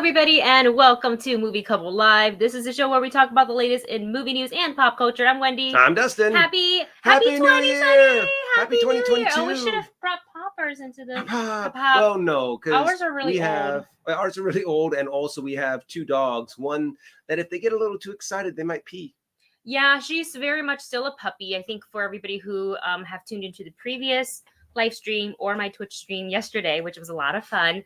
everybody, and welcome to Movie Couple Live. This is a show where we talk about the latest in movie news and pop culture. I'm Wendy. I'm Dustin. Happy 2020! New Year! Happy 2022! Oh, we should have brought poppers into the pop. Well, no, because ours are really old. Ours are really old, and also we have two dogs. One that if they get a little too excited, they might pee. Yeah, she's very much still a puppy. I think for everybody who have tuned into the previous live stream or my Twitch stream yesterday, which was a lot of fun.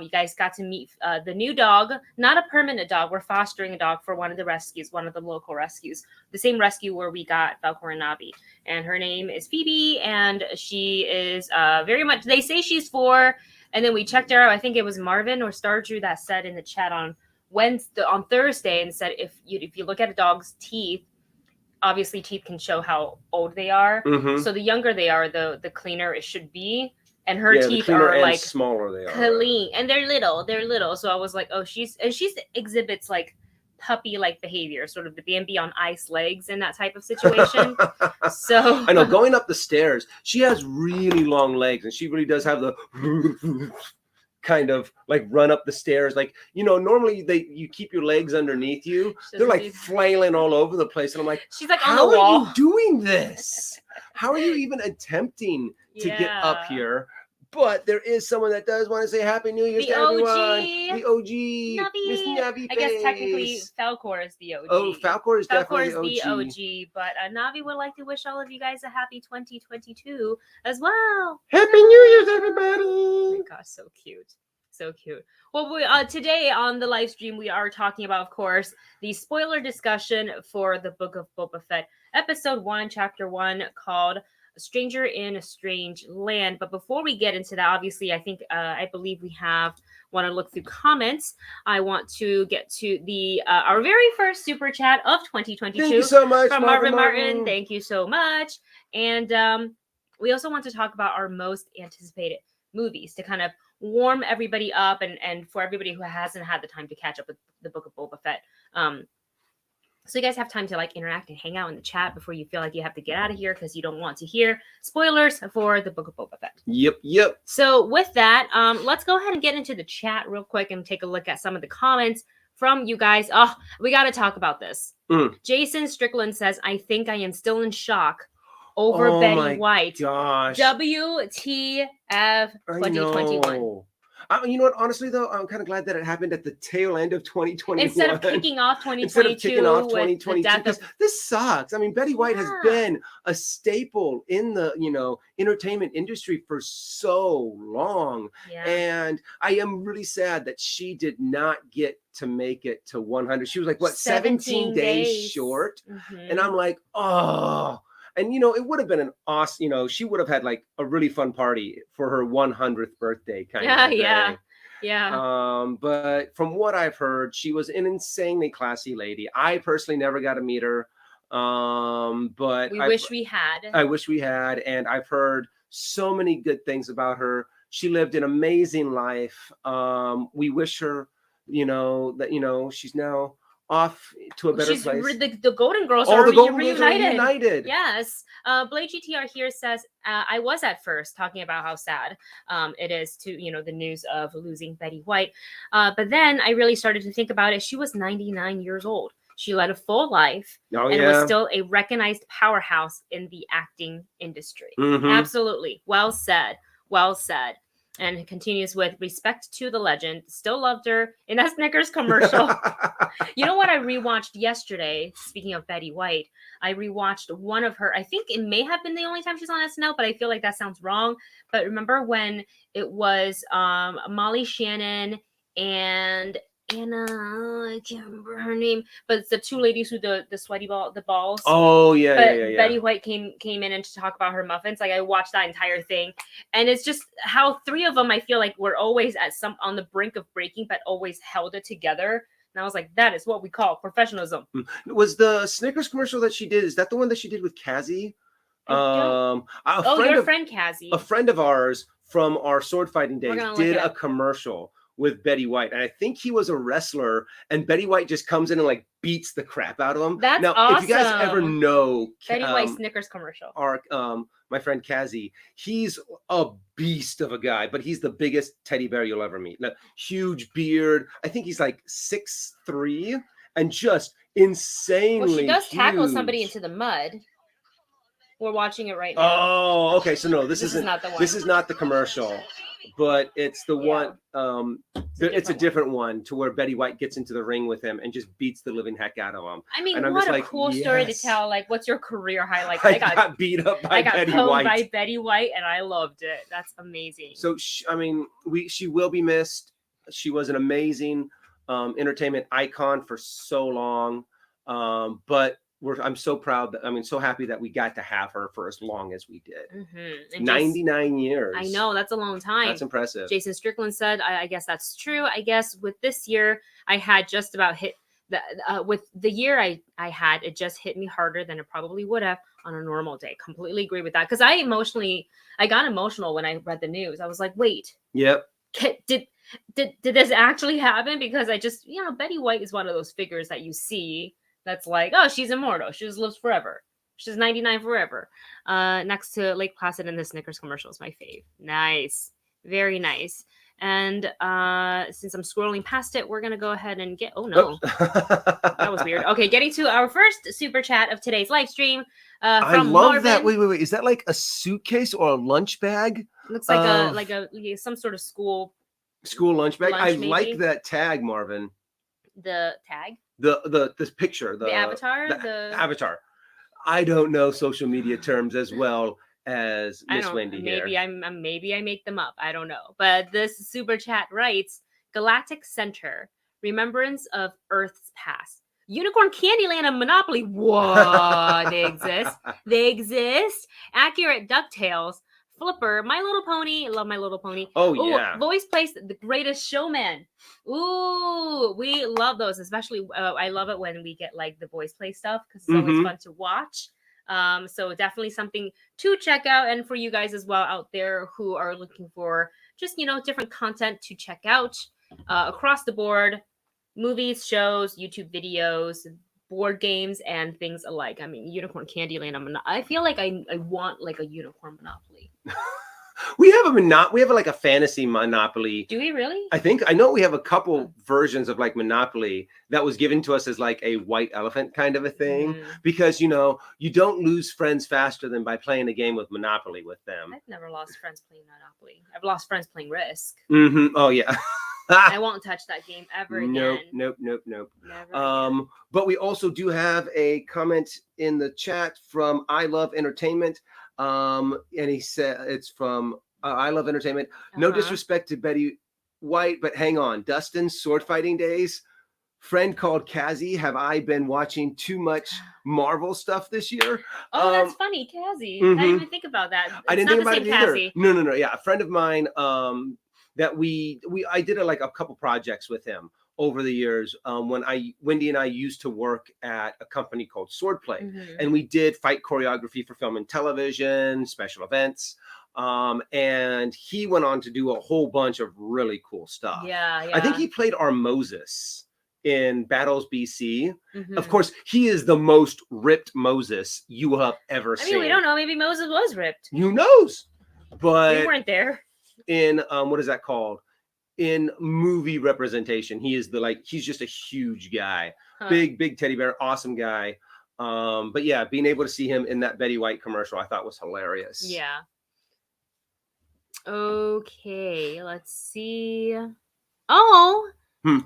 You guys got to meet the new dog, not a permanent dog. We're fostering a dog for one of the rescues, one of the local rescues, the same rescue where we got Falcor and Navi. And her name is Phoebe, and she is very much, they say she's 4, and then we checked her out. I think it was Marvin or Star Drew that said in the chat on Thursday, and said if you look at a dog's teeth, obviously teeth can show how old they are. Mm-hmm. So the younger they are, the cleaner it should be. And her teeth are like smaller they are. Clean. And they're little. So I was like, oh, she's exhibits like puppy-like behavior, sort of the Bambi on ice legs and that type of situation. So I know, going up the stairs, she has really long legs, and she really does have the kind of like run up the stairs, like, you know, normally you keep your legs underneath you. They're like flailing all over the place, and I'm like, she's like on the wall. How are you doing this? How are you even attempting to get up here? But there is someone that does want to say Happy New Year to everyone. The OG, Miss Navi. I guess technically Falcor is the OG. Oh, Falcor is definitely the OG. But Navi would like to wish all of you guys a happy 2022 as well. Happy New Year's, everybody! Oh my gosh, so cute. So cute. Well, today on the live stream, we are talking about, of course, the spoiler discussion for the Book of Boba Fett, Episode 1, Chapter 1, called A Stranger in a Strange Land. But before we get into that, obviously, I believe we want to look through comments. I want to get to the our very first super chat of 2022. Thank you so much, from Martin. Thank you so much. And we also want to talk about our most anticipated movies to kind of warm everybody up and for everybody who hasn't had the time to catch up with the Book of Boba Fett. So you guys have time to like interact and hang out in the chat before you feel like you have to get out of here because you don't want to hear spoilers for the Book of Boba Fett. Yep. So with that, let's go ahead and get into the chat real quick and take a look at some of the comments from you guys. Oh, we got to talk about this. Jason Strickland says, I think I am still in shock over Betty White. Gosh. WTF 2021. You know what? Honestly, though, I'm kind of glad that it happened at the tail end of 2021. Instead of kicking off 2022. This sucks. I mean, Betty White has been a staple in the, entertainment industry for so long. Yeah. And I am really sad that she did not get to make it to 100. She was like, 17 days short? Mm-hmm. And I'm like, oh. And, it would have been an awesome, she would have had like a really fun party for her 100th birthday kind of day. Yeah. But from what I've heard, she was an insanely classy lady. I personally never got to meet her. But I wish we had. I wish we had. And I've heard so many good things about her. She lived an amazing life. We wish her, that, she's now off to a better place. The Golden Girls are reunited. Yes. Blade GTR here says, I was at first talking about how sad it is to, the news of losing Betty White. But then I really started to think about it. She was 99 years old. She led a full life and was still a recognized powerhouse in the acting industry. Mm-hmm. Absolutely. Well said. And it continues with respect to the legend. Still loved her in that Snickers commercial. You know what I rewatched yesterday? Speaking of Betty White, I rewatched one of her. I think it may have been the only time she's on SNL, but I feel like that sounds wrong. But remember when it was Molly Shannon and Anna, I can't remember her name, but it's the two ladies who the sweaty balls. Oh yeah, but yeah. Betty White came in and to talk about her muffins. Like I watched that entire thing, and it's just how 3 of them I feel like were always on the brink of breaking, but always held it together. And I was like, that is what we call professionalism. Was the Snickers commercial that she did? Is that the one that she did with Cassie? Your friend Cassie. A friend of ours from our sword fighting days did a commercial with Betty White. And I think he was a wrestler, and Betty White just comes in and like beats the crap out of him. That's now, awesome. If you guys ever know Betty White Snickers commercial. Our my friend Kazi, he's a beast of a guy, but he's the biggest teddy bear you'll ever meet. Huge beard. I think he's like 6'3" and just insanely Well, she does tackle huge. somebody into the mud. We're watching it right now. Oh, okay. So no, this is not the one. This is not the commercial, but it's the one. It's a different one to where Betty White gets into the ring with him and just beats the living heck out of him. I mean, what a cool story to tell. Like, what's your career highlight? I got beat up by Betty White. by Betty White, and I loved it. That's amazing. So she will be missed. She was an amazing entertainment icon for so long, but I'm so proud so happy that we got to have her for as long as we did. 99 years. I know, that's a long time. That's impressive. Jason Strickland said, I guess that's true. I guess with this year, I had just about hit with the year I had, it just hit me harder than it probably would have on a normal day. Completely agree with that. Because I got emotional when I read the news. I was like, wait. Yep. Did this actually happen? Because I just, Betty White is one of those figures that you see that's like, oh, she's immortal. She just lives forever. She's 99 forever. Next to Lake Placid and the Snickers commercial is my fave. Nice. Very nice. And since I'm scrolling past it, we're going to go ahead and get... Oh, no. That was weird. Okay, getting to our first super chat of today's live stream. From I love Marvin. that. Wait. Is that like a suitcase or a lunch bag? Looks like some sort of school lunch bag. I maybe. Like that tag, Marvin. The tag? This picture, the avatar, the avatar. I don't know social media terms as well as Miss Wendy maybe here. Maybe I make them up. I don't know. But this super chat writes, Galactic Center, Remembrance of Earth's Past. Unicorn Candyland and Monopoly. Whoa, they exist. They exist. Accurate DuckTales. Flipper, My Little Pony. Love My Little Pony. Oh, yeah. Voice Place, The Greatest Showman. Ooh, we love those. Especially, I love it when we get like the voice play stuff because it's always fun to watch. So definitely something to check out. And for you guys as well out there who are looking for just, different content to check out across the board. Movies, shows, YouTube videos, board games, and things alike. I mean, Unicorn Candyland. I feel like I want like a Unicorn Monopoly. We have like a fantasy Monopoly. Do we really? I know we have a couple versions of like Monopoly that was given to us as like a white elephant kind of a thing because you don't lose friends faster than by playing a game with Monopoly with them. I've never lost friends playing Monopoly. I've lost friends playing Risk. Oh yeah. I won't touch that game ever again. Nope. Never again. But we also do have a comment in the chat from I Love Entertainment. And he said it's from I Love Entertainment. No disrespect to Betty White, but hang on. Dustin's sword fighting days. Friend called Kazi. Have I been watching too much Marvel stuff this year? Oh, that's funny, Kazi. I didn't even think about that. I didn't think about it either. No. Yeah, a friend of mine that I did a couple projects with him over the years when Wendy and I used to work at a company called Swordplay, and we did fight choreography for film and television, special events, and he went on to do a whole bunch of really cool stuff. Yeah. I think he played our Moses in Battles BC. Of course, he is the most ripped Moses you have ever seen. We don't know. Maybe Moses was ripped. Who knows? But we weren't there. In what is that called? In movie representation, he's just a huge guy, big teddy bear, awesome guy. But yeah, being able to see him in that Betty White commercial, I thought was hilarious. Yeah. Okay, let's see. Oh,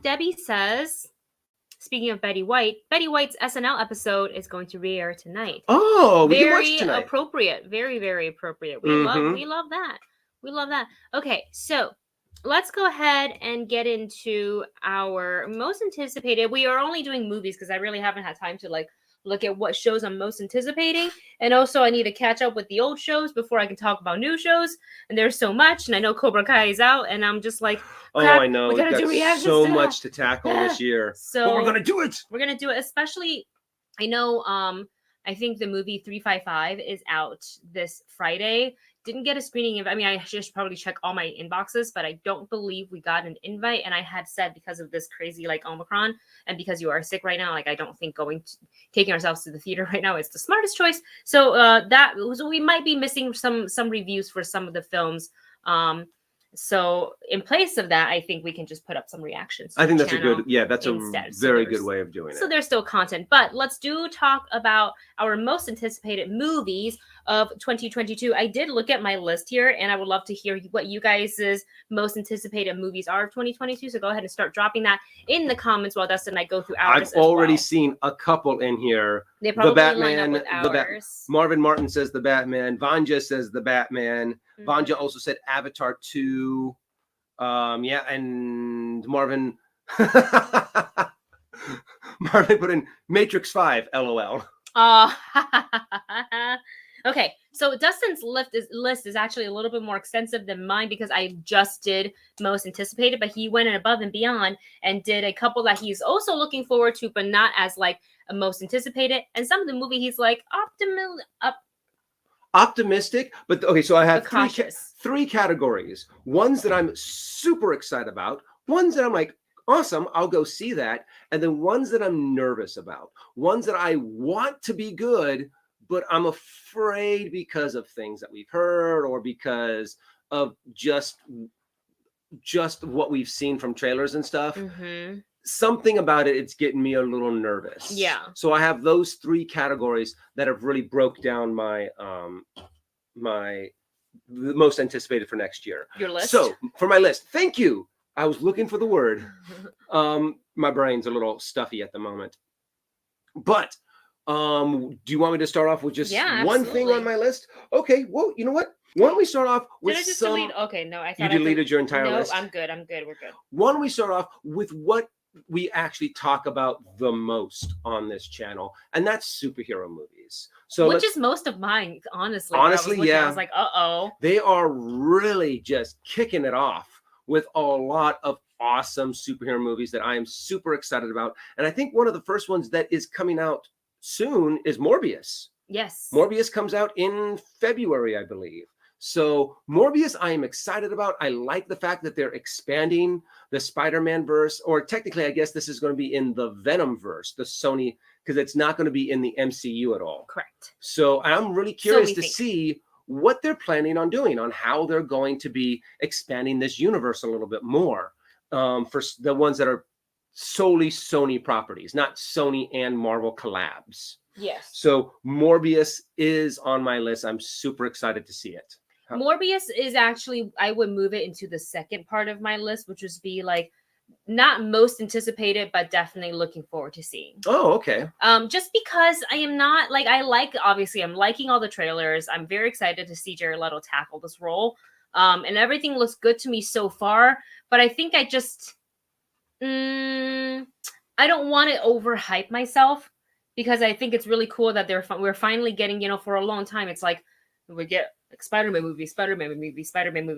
Debbie says, speaking of Betty White's SNL episode is going to re-air tonight. Oh, we can watch very tonight. Appropriate, very, very appropriate. We love that. We love that. Okay, so let's go ahead and get into our most anticipated. We are only doing movies because I really haven't had time to look at what shows I'm most anticipating. And also I need to catch up with the old shows before I can talk about new shows. And there's so much. And I know Cobra Kai is out. And I'm just like, I know. We gotta do reactions so to much to tackle this year. So but we're going to do it. We're going to do it. Especially, I know I think the movie 355 is out this Friday. Didn't get a screening. I mean, I should probably check all my inboxes, but I don't believe we got an invite. And I had said because of this crazy like Omicron and because you are sick right now, like I don't think taking ourselves to the theater right now is the smartest choice. So we might be missing some reviews for some of the films. So in place of that, I think we can just put up some reactions. I think that's that's a very good way of doing it. So there's still content, but let's talk about our most anticipated movies of 2022. I did look at my list here, and I would love to hear what you guys' most anticipated movies are of 2022. So go ahead and start dropping that in the comments while Dustin and I go through ours. I've already seen a couple in here. They probably the Batman, line up with ours. Marvin Martin says the Batman. Vanja says the Batman. Mm-hmm. Vanja also said Avatar 2. And Marvin put in Matrix 5, LOL. Okay, so Dustin's list is actually a little bit more extensive than mine because I just did most anticipated, but he went above and beyond and did a couple that he's also looking forward to, but not as like a most anticipated. And some of the movie he's like optimistic, but okay, so I have three categories. Ones that I'm super excited about, ones that I'm like, awesome, I'll go see that, and then ones that I'm nervous about, ones that I want to be good, but I'm afraid because of things that we've heard or because of just what we've seen from trailers and stuff. Mm-hmm. Something about it's getting me a little nervous. Yeah. So I have those three categories that have really broke down my the most anticipated for next year. Your list. So for my list, thank you. I was looking for the word. My brain's a little stuffy at the moment. But do you want me to start off with just one thing on my list? Okay. Well, you know what? Why don't we start off with Did I just delete? Okay, no, I thought you deleted your entire list. No, I'm good. We're good. Why don't we start off with what we actually talk about the most on this channel, and that's superhero movies. So which is most of mine, honestly. Honestly, I was like, they are really just kicking it off with a lot of awesome superhero movies that I am super excited about. And I think one of the first ones that is coming out soon is Morbius. Yes. Morbius comes out in February, I believe. So Morbius, I am excited about. I like the fact that they're expanding the Spider-Man verse, or technically, I guess this is going to be in the Venom verse, the Sony, because it's not going to be in the MCU at all. Correct. So I'm really curious to see what they're planning on doing, on how they're going to be expanding this universe a little bit more for the ones that are solely Sony properties, not Sony and Marvel collabs. Yes. So Morbius is on my list. I'm super excited to see it. Morbius is actually, I would move it into the second part of my list, which would be like not most anticipated, but definitely looking forward to seeing. Oh, okay. Just because I am not like, obviously I'm liking all the trailers. I'm very excited to see Jared Leto tackle this role. And everything looks good to me so far, but I think I just, I don't want to overhype myself because I think it's really cool that we're finally getting, for a long time, it's like we get like Spider-Man movie,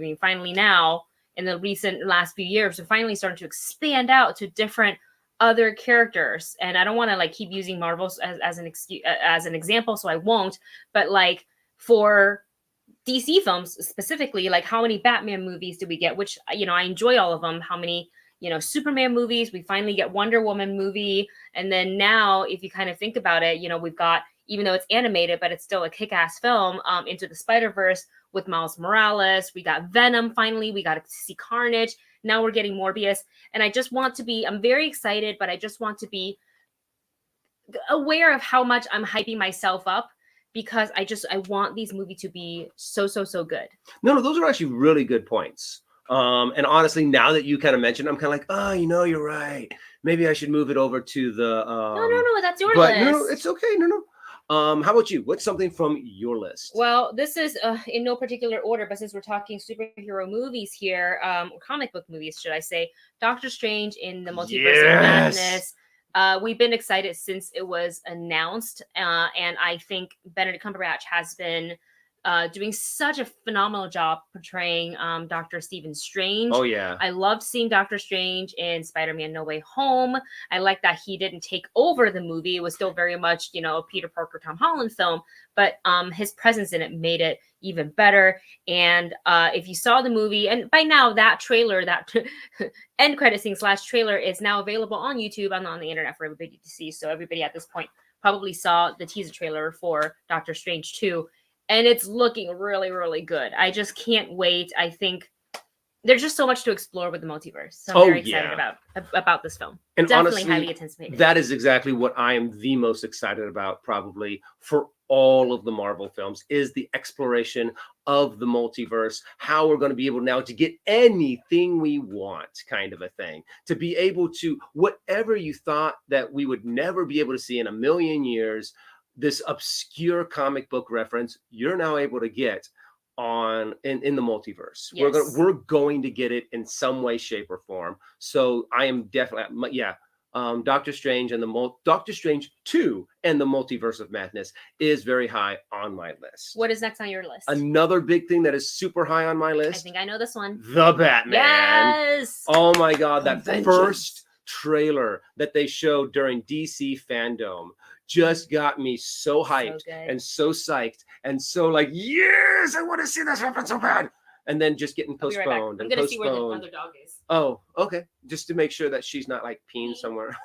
and finally now in the last few years, we're finally starting to expand out to different other characters. And I don't want to like keep using Marvel as an example, so I won't. But like for DC films specifically, like how many Batman movies do we get? Which I enjoy all of them. How many Superman movies? We finally get Wonder Woman movie, and then now if you kind of think about it, we've got, even though it's animated, but it's still a kick-ass film, Into the Spider-Verse with Miles Morales. We got Venom finally. We got to see Carnage. Now we're getting Morbius. And I'm very excited, but I just want to be aware of how much I'm hyping myself up because I want these movies to be so good. No, those are actually really good points. And honestly, now that you kind of mentioned, I'm kind of like, you're right. Maybe I should move it over to the. No, that's your list. No, it's okay. No. How about you? What's something from your list? Well, this is in no particular order, but since we're talking superhero movies here, comic book movies, should I say, Doctor Strange in the Multiverse of Madness. We've been excited since it was announced, and I think Benedict Cumberbatch has been doing such a phenomenal job portraying Dr. Stephen Strange. Oh yeah. I loved seeing Dr. Strange in Spider-Man No Way Home. I like that he didn't take over the movie. It was still very much, you know, a Peter Parker, Tom Holland film, but his presence in it made it even better. And if you saw the movie, and by now that trailer, that end credit scene / trailer is now available on YouTube and on the internet for everybody to see. So everybody at this point probably saw the teaser trailer for Doctor Strange 2. And it's looking really, really good. I just can't wait. I think there's just so much to explore with the multiverse. So I'm very excited about this film. And definitely honestly, highly anticipated. That is exactly what I am the most excited about, probably for all of the Marvel films, is the exploration of the multiverse, how we're going to be able now to get anything we want, kind of a thing, to be able to, whatever you thought that we would never be able to see in a million years, this obscure comic book reference, you're now able to get in the multiverse. Yes. We're going to get it in some way, shape, or form. So I am definitely, Doctor Strange and Doctor Strange 2 and the Multiverse of Madness is very high on my list. What is next on your list? Another big thing that is super high on my list. I think I know this one. The Batman. Yes. Oh my God, that first trailer that they showed during DC Fandom just got me so hyped and so psyched and so like, yes, I want to see this happen so bad. And then just getting postponed and postponed. I'm going to see where the other dog is. Oh, okay. Just to make sure that she's not like peeing somewhere.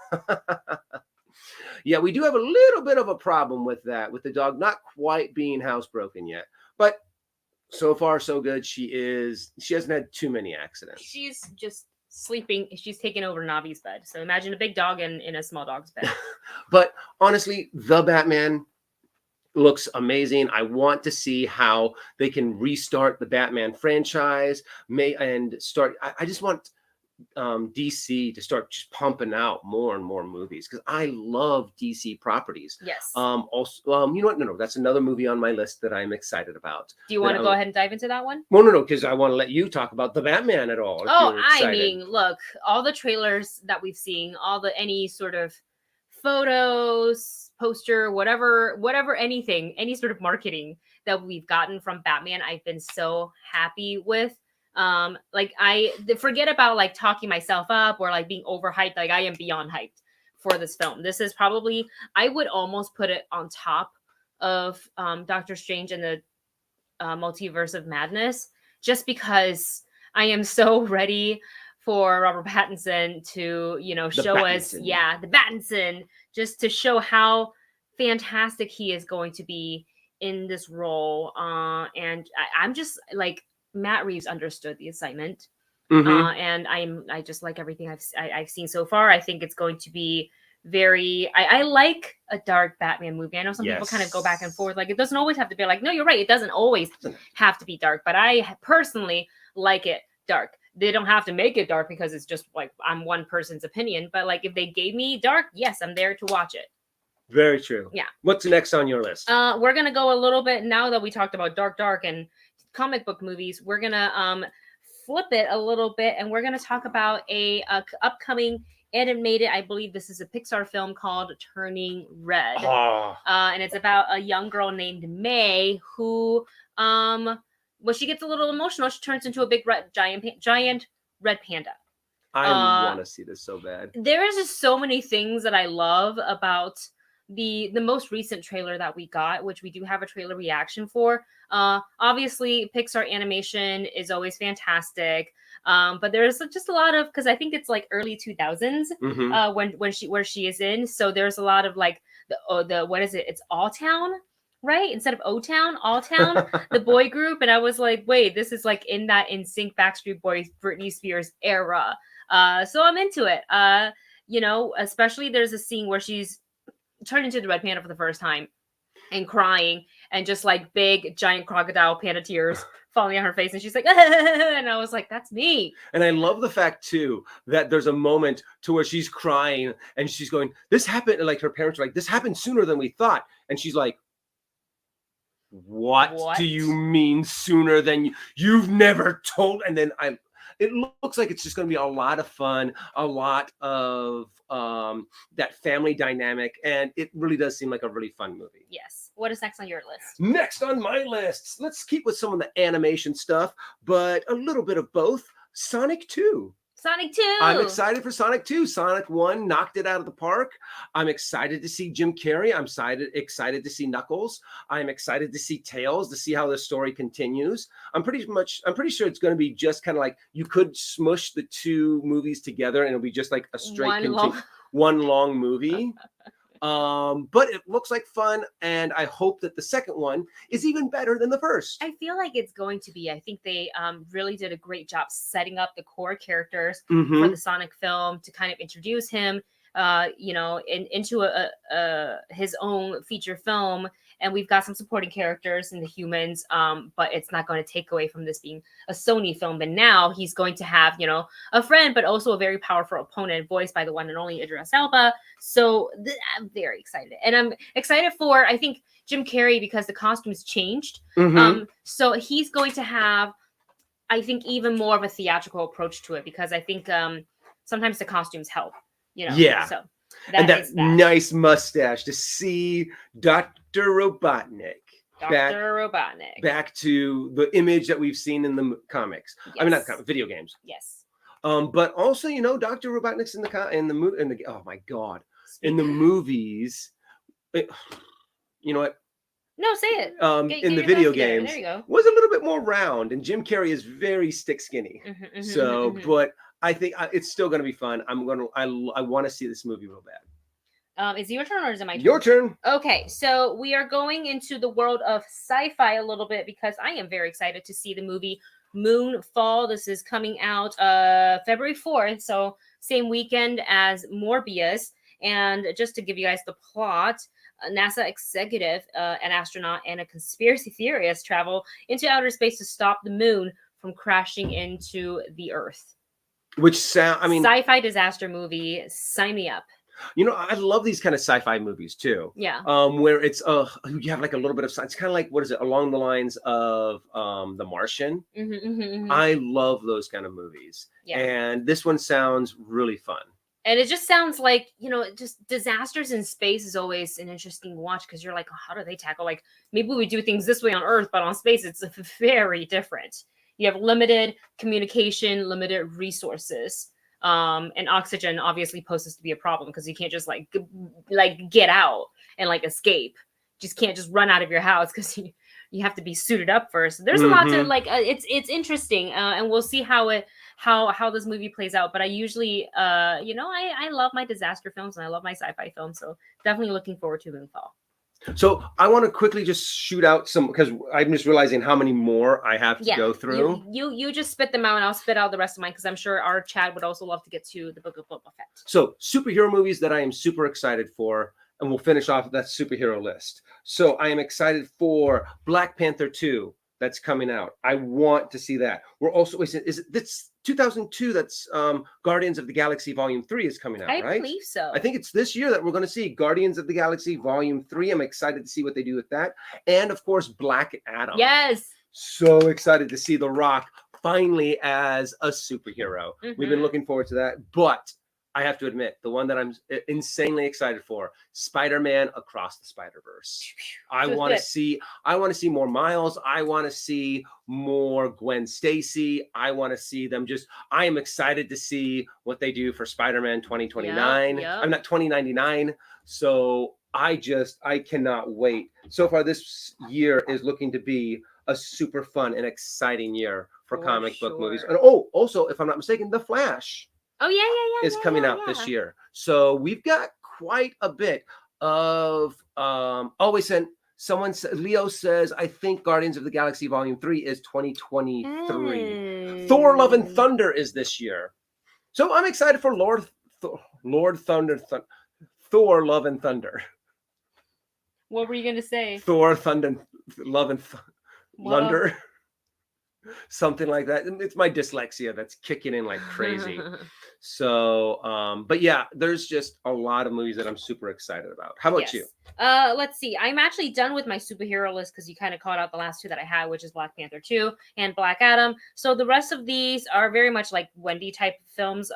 Yeah, we do have a little bit of a problem with that, with the dog not quite being housebroken yet. But so far, so good. She hasn't had too many accidents. She's just sleeping. She's taking over Navi's bed. So imagine a big dog in a small dog's bed. But honestly, the Batman looks amazing. I want to see how they can restart the Batman franchise. I just want DC to start just pumping out more and more movies, because I love DC properties. Yes. Also, you know what? No, that's another movie on my list that I'm excited about. Do you want to go ahead and dive into that one? Well, no, because I want to let you talk about the Batman at all. Oh, I mean, look, all the trailers that we've seen, any sort of photos, poster, whatever, anything, any sort of marketing that we've gotten from Batman, I've been so happy with. I forget about like talking myself up or like being overhyped. Like, I am beyond hyped for this film. This is probably, I would almost put it on top of Doctor Strange and the Multiverse of Madness, just because I am so ready for Robert Pattinson to, show us, the Pattinson, just to show how fantastic he is going to be in this role. And I'm just like, Matt Reeves understood the assignment. And I just like everything I've seen so far. I think it's going to be very, I like a dark Batman movie. I know some people kind of go back and forth. Like, it doesn't always have to be like, no, you're right. It doesn't always have to be dark, but I personally like it dark. They don't have to make it dark because it's just like, I'm one person's opinion, but like, if they gave me dark, yes, I'm there to watch it. Very true. Yeah. What's next on your list? We're going to go a little bit, now that we talked about dark and comic book movies, we're going to flip it a little bit, and we're going to talk about a upcoming animated, I believe this is a Pixar film called Turning Red. And it's about a young girl named May who, when she gets a little emotional, she turns into a big giant red panda. I want to see this so bad. There is just so many things that I love about the most recent trailer that we got, which we do have a trailer reaction for. Obviously, Pixar animation is always fantastic, but there's just a lot of, because I think it's like early 2000s where she is in. So there's a lot of like the what is it? It's All Town, right? Instead of O Town, All Town, the boy group. And I was like, wait, this is like in that NSYNC, Backstreet Boys, Britney Spears era. So I'm into it. Especially there's a scene where she's turned into the red panda for the first time and crying, and just like big giant crocodile panda tears falling on her face, and she's like and I was like, that's me. And I love the fact too that there's a moment to where she's crying and she's going, this happened, like her parents are like, this happened sooner than we thought, and she's like, what do you mean sooner than you've never told? And then it looks like it's just going to be a lot of fun, a lot of that family dynamic, and it really does seem like a really fun movie. Yes. What is next on your list? Next on my list, let's keep with some of the animation stuff, but a little bit of both. Sonic 2. Sonic 2. I'm excited for Sonic 2. Sonic 1 knocked it out of the park. I'm excited to see Jim Carrey. I'm excited to see Knuckles. I'm excited to see Tails, to see how the story continues. I'm pretty sure it's going to be just kind of like you could smush the two movies together and it'll be just like a straight one long movie. But it looks like fun, and I hope that the second one is even better than the first. I feel like it's going to be. I think they really did a great job setting up the core characters for the Sonic film to kind of introduce him, into his own feature film. And we've got some supporting characters in the humans, but it's not going to take away from this being a Sony film. But now he's going to have, a friend, but also a very powerful opponent voiced by the one and only Idris Elba. So I'm very excited. And I'm excited for, I think, Jim Carrey, because the costumes changed. So he's going to have, I think, even more of a theatrical approach to it, because I think sometimes the costumes help, Yeah. So that nice mustache, to see Dr. Robotnik. Back to the image that we've seen in the comics. Yes. I mean, not comics, video games. Yes. But also, Dr. Robotnik's in the oh my God, in the movies. You know what? No, say it. In the video games, there you go. Was a little bit more round, and Jim Carrey is very stick skinny. But I think it's still going to be fun. I want to see this movie real bad. Is it your turn or is it my turn? Your turn. Okay, so we are going into the world of sci-fi a little bit, because I am very excited to see the movie Moonfall. This is coming out February 4th, so same weekend as Morbius. And just to give you guys the plot, a NASA executive, an astronaut, and a conspiracy theorist travel into outer space to stop the moon from crashing into the Earth. Sci-fi disaster movie. Sign me up. I love these kind of sci-fi movies too. Yeah. Where it's you have like a little bit of science, kind of like, what is it, along the lines of The Martian. I love those kind of movies. Yeah. And this one sounds really fun. And it just sounds like, just disasters in space is always an interesting watch, because you're like, oh, how do they tackle? Like, maybe we do things this way on Earth, but on space, it's very different. You have limited communication, limited resources. And oxygen obviously poses to be a problem, because you can't just like get out and like escape. Just can't just run out of your house, because you have to be suited up first. There's a lot to like. It's interesting, and we'll see how this movie plays out. But I usually, I love my disaster films and I love my sci-fi films, so definitely looking forward to Moonfall. So I want to quickly just shoot out some, because I'm just realizing how many more I have to go through. You just spit them out, and I'll spit out the rest of mine, because I'm sure our Chad would also love to get to the Book of Boba Fett. So superhero movies that I am super excited for, and we'll finish off that superhero list. So I am excited for Black Panther 2. That's coming out. I want to see that. We're also, that's 2002. That's Guardians of the Galaxy Volume 3 is coming out, right? I believe so. I think it's this year that we're going to see Guardians of the Galaxy Volume 3. I'm excited to see what they do with that. And of course, Black Adam. Yes. So excited to see The Rock finally as a superhero. We've been looking forward to that. But I have to admit, the one that I'm insanely excited for, Spider-Man Across the Spider-Verse. I want to see more Miles. I want to see more Gwen Stacy. I want to see them I am excited to see what they do for Spider-Man 2029. I'm not 2099. So I cannot wait. So far, this year is looking to be a super fun and exciting year for comic book movies. And also, if I'm not mistaken, The Flash. Oh, yeah. Is coming out this year. So we've got quite a bit of Leo says, I think Guardians of the Galaxy Volume 3 is 2023. Thor Love and Thunder is this year. So I'm excited for Thor Love and Thunder. What were you going to say? Thor Thunder Love and Thunder. Something like that. It's my dyslexia that's kicking in like crazy. So, but yeah, there's just a lot of movies that I'm super excited about. How about you? Let's see. I'm actually done with my superhero list because you kind of caught out the last two that I had, which is Black Panther 2 and Black Adam. So the rest of these are very much like Wendy type films.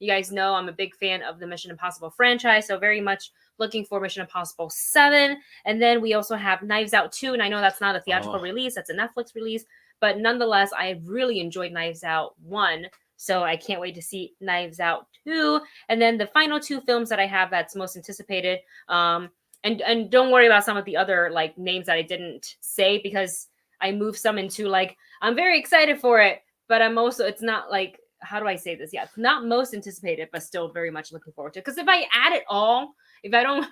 You guys know I'm a big fan of the Mission Impossible franchise, so very much looking for Mission Impossible 7. And then we also have Knives Out 2, and I know that's not a theatrical release, that's a Netflix release, but nonetheless, I really enjoyed Knives Out 1. So I can't wait to see Knives Out 2. And then the final two films that I have that's most anticipated. And don't worry about some of the other like names that I didn't say because I moved some into like, I'm very excited for it, but I'm also, it's not like, how do I say this? Yeah, it's not most anticipated, but still very much looking forward to it. Because if I add it all, if I don't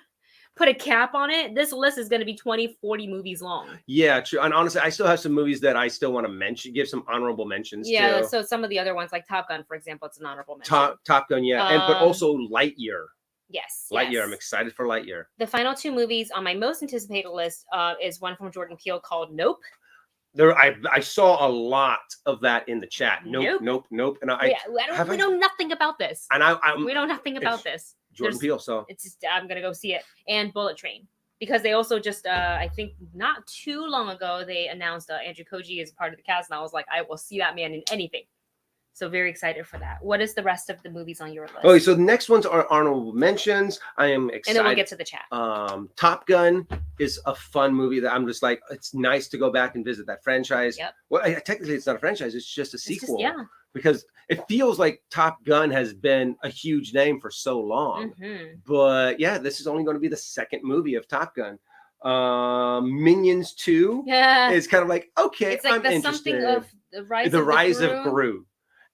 put a cap on it, this list is going to be 20, 40 movies long. Yeah, true. And honestly, I still have some movies that I still want to mention, give some honorable mentions to. So some of the other ones, like Top Gun, for example, it's an honorable mention. Top Gun, yeah. But also Lightyear. Yes. Lightyear. I'm excited for Lightyear. The final two movies on my most anticipated list is one from Jordan Peele called Nope. I saw a lot of that in the chat. Nope. And we know nothing about this. And we know nothing about this. Jordan Peele, so it's just, I'm gonna go see it. And Bullet Train, because they also just I think not too long ago they announced Andrew Koji is part of the cast, and I was like, I will see that man in anything. So very excited for that. What is the rest of the movies on your list? Okay, so the next ones are honorable mentions. I am excited. And then we'll get to the chat. Top Gun is a fun movie that I'm just like, it's nice to go back and visit that franchise. Yep. Well, technically it's not a franchise, it's just a sequel. Yeah. Because it feels like Top Gun has been a huge name for so long. Mm-hmm. But yeah, this is only going to be the second movie of Top Gun. Minions 2 is kind of like, okay, it's like I'm interested. Something of the rise of Gru.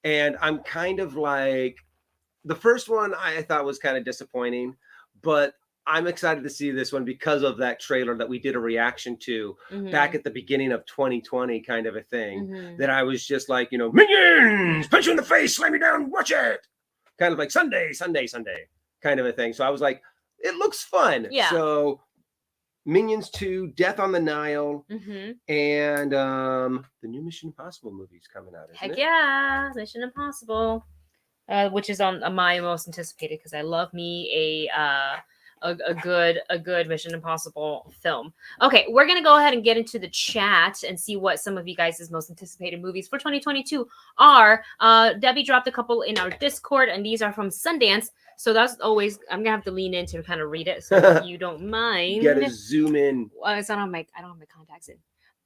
And I'm kind of like, the first one I thought was kind of disappointing, but I'm excited to see this one because of that trailer that we did a reaction to back at the beginning of 2020, kind of a thing, that I was just like, Minions, punch you in the face, slam you down, watch it. Kind of like Sunday, kind of a thing. So I was like, it looks fun. Yeah. So Minions 2, Death on the Nile, and the new Mission Impossible movie's coming out, isn't it? Heck yeah, Mission Impossible, which is on my most anticipated because I love me a good Mission Impossible film. Okay, we're gonna go ahead and get into the chat and see what some of you guys' most anticipated movies for 2022 are. Debbie dropped a couple in our Discord, and these are from Sundance. So that's always, I'm gonna have to lean in to kind of read it, so if you don't mind. You gotta zoom in. It's not on I don't have my contacts in.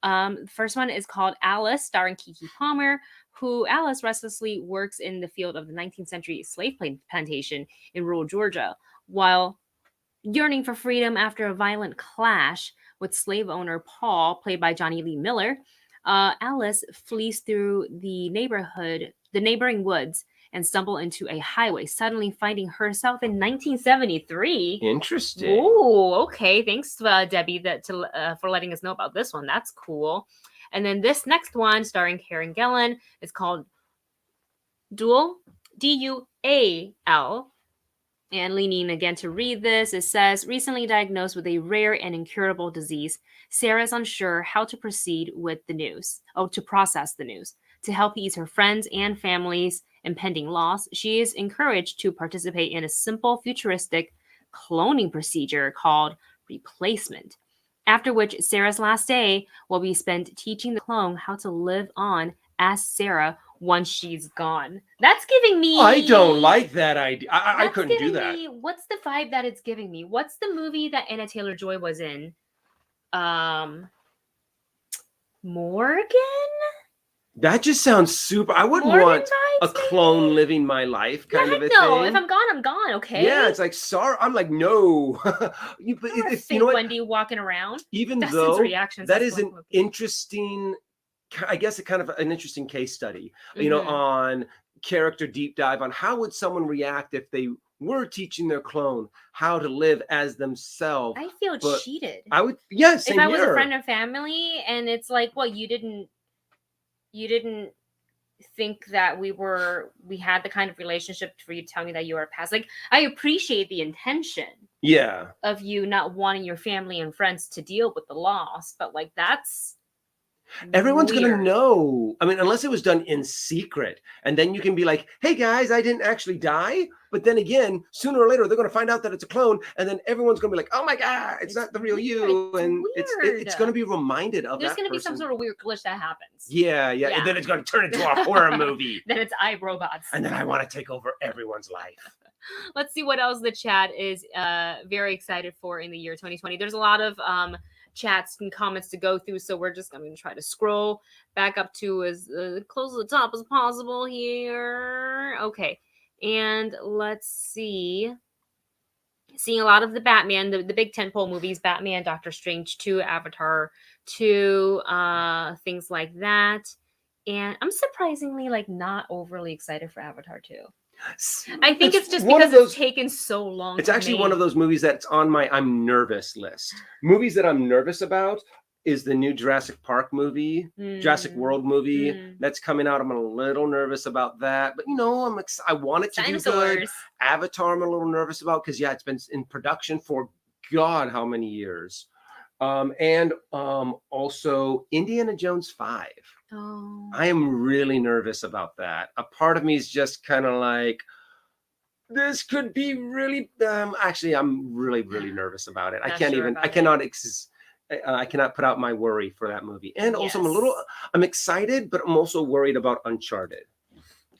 The first one is called Alice, starring Keke Palmer, who Alice restlessly works in the field of the 19th century slave plantation in rural Georgia, while yearning for freedom after a violent clash with slave owner Paul, played by Johnny Lee Miller. Alice flees through the neighboring woods, and stumble into a highway, suddenly finding herself in 1973. Interesting. Oh, okay. Thanks, Debbie, for letting us know about this one. That's cool. And then this next one, starring Karen Gillan, is called Dual, D-U-A-L. And leaning again to read this, it says, recently diagnosed with a rare and incurable disease, Sarah is unsure how to proceed with the news, to process the news. To help ease her friends and family's impending loss, she is encouraged to participate in a simple, futuristic cloning procedure called replacement, after which Sarah's last day will be spent teaching the clone how to live on as Sarah once she's gone. That's giving me... I don't like that idea. I couldn't do that. What's the vibe that it's giving me? What's the movie that Anna Taylor-Joy was in? Morgan? That just sounds super. I wouldn't want a clone living my life kind of a thing. No, if I'm gone, I'm gone. Okay. Yeah, it's like sorry. I'm like no. If you know what, Wendy walking around. Even though that is an interesting, I guess, a kind of an interesting case study. On character deep dive on how would someone react if they were teaching their clone how to live as themselves. I feel cheated. I would. Yeah, same if I was here. a friend or family, and it's like, well, you didn't think that we had the kind of relationship for you to tell me that you were past. Like, I appreciate the intention of you not wanting your family and friends to deal with the loss, but like that's Everyone's going to know. I mean, unless it was done in secret. And then you can be like, hey, guys, I didn't actually die. But then again, sooner or later, they're going to find out that it's a clone. And then everyone's going to be like, oh, my God, it's not the real you. And it's going to be reminded of There's that going to be some sort of weird glitch that happens. Yeah. And then it's going to turn into a horror movie. Then it's iRobots. And then I want to take over everyone's life. Let's see what else the chat is very excited for in the year 2020. There's a lot of chats and comments to go through, so we're just going to try to scroll back up to as close to the top as possible here. Okay, and let's see. Seeing a lot of the Batman, the big tentpole movies, Batman, Doctor Strange 2, Avatar 2, things like that. And I'm surprisingly not overly excited for Avatar 2. I think it's just because it's taken so long. It's actually one of those movies that's on my I'm nervous list. Movies that I'm nervous about is the new Jurassic Park movie, Jurassic World movie that's coming out. I'm a little nervous about that, but I want it to do good. Avatar, I'm a little nervous about because it's been in production for God how many years, and also Indiana Jones 5. Oh. I am really nervous about that. A part of me is just kind of like, this could be really. Actually, I'm really nervous about it. I cannot put out my worry for that movie. And also, I'm excited, but I'm also worried about Uncharted.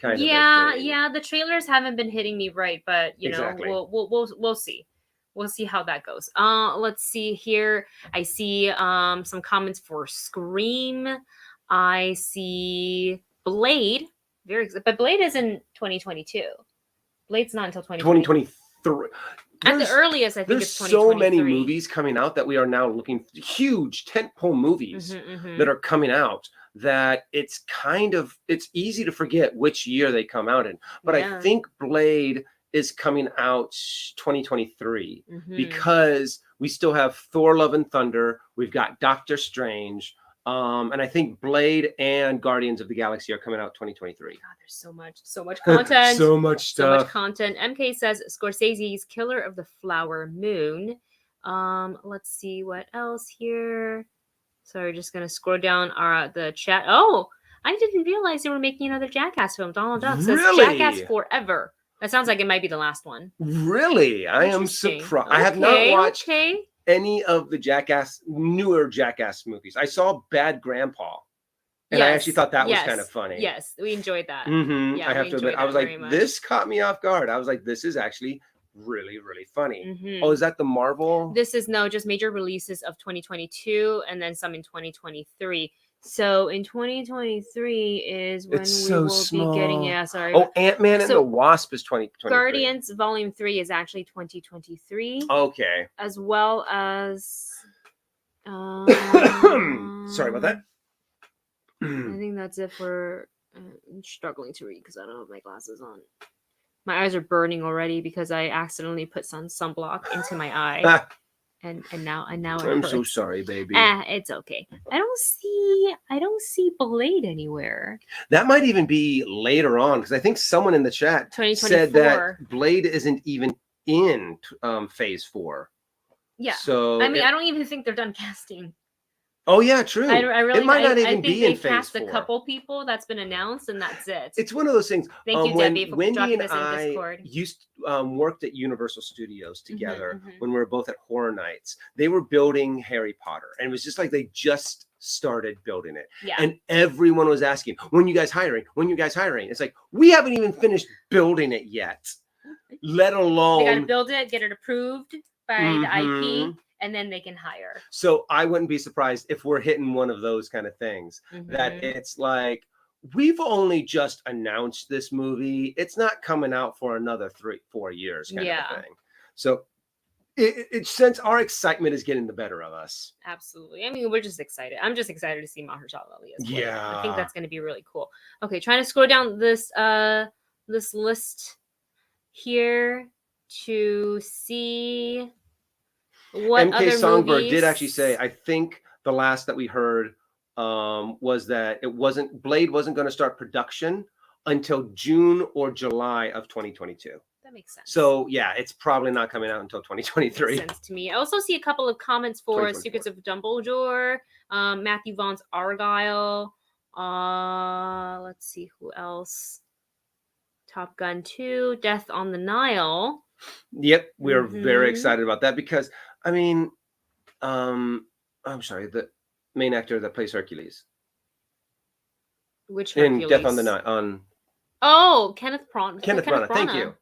Yeah. The trailers haven't been hitting me right, but exactly. We'll see. We'll see how that goes. Let's see here. I see some comments for Scream. I see Blade. But Blade is in 2022. Blade's not until 2023. At the earliest, I think it's 2023. There's so many movies coming out that we are now looking huge tentpole movies that are coming out that it's easy to forget which year they come out in. But I think Blade is coming out 2023 because we still have Thor: Love and Thunder. We've got Doctor Strange. And I think Blade and Guardians of the Galaxy are coming out 2023. God, there's so much content. So much stuff. So much content. MK says Scorsese's Killer of the Flower Moon. Let's see what else here. Sorry, just gonna scroll down the chat. Oh, I didn't realize they were making another Jackass film. Donald Duck says Jackass Forever. That sounds like it might be the last one. Really? I am surprised. I have not watched any of the newer Jackass movies. I saw Bad Grandpa, and I actually thought that was kind of funny. Yes, we enjoyed that. Yeah, I have to admit, I was like, this caught me off guard. I was like, this is actually really funny. Oh, is that the Marvel? This is just major releases of 2022, and then some in 2023. So in 2023 is when be getting. Yeah, sorry. Oh, Ant-Man and the Wasp is 2023. Guardians Volume 3 is actually 2023. Okay. As well as. Sorry about that. I think that's it for. I'm struggling to read because I don't have my glasses on. My eyes are burning already because I accidentally put some sunblock into my eye. And now I'm so sorry, baby. It's okay. I don't see Blade anywhere. That might even be later on because I think someone in the chat said that Blade isn't even in phase 4. Yeah. So I mean, I don't even think they're done casting. Oh yeah, true. It might not even be in phase 4. They cast a couple people that's been announced, and that's it. It's one of those things. Thank you, Debbie, for Wendy dropping and this in Discord. I worked at Universal Studios together when we were both at Horror Nights. They were building Harry Potter, and it was just like they just started building it. Yeah. And everyone was asking, when you guys hiring? When you guys hiring? It's like, we haven't even finished building it yet, let alone... They got to build it, get it approved by the IP. And then they can hire. So I wouldn't be surprised if we're hitting one of those kind of things that it's like, we've only just announced this movie. It's not coming out for another 3-4 years kind of thing. So it since our excitement is getting the better of us. Absolutely. I mean, we're just excited. I'm just excited to see Mahershala Ali as well. Yeah. I think that's going to be really cool. Okay, trying to scroll down this list here to see... What MK Songbird did actually say, I think the last that we heard was that Blade wasn't going to start production until June or July of 2022. That that makes sense. So yeah, it's probably not coming out until 2023. Makes sense to me. I also see a couple of comments for Secrets of Dumbledore, Matthew Vaughn's Argyle. Let's see who else. Top Gun 2, Death on the Nile. Yep, we are very excited about that because I mean, I'm sorry, the main actor that plays Hercules. Which Hercules? In Death on the Nile. Oh, Kenneth Branagh. Kenneth Branagh. Thank you.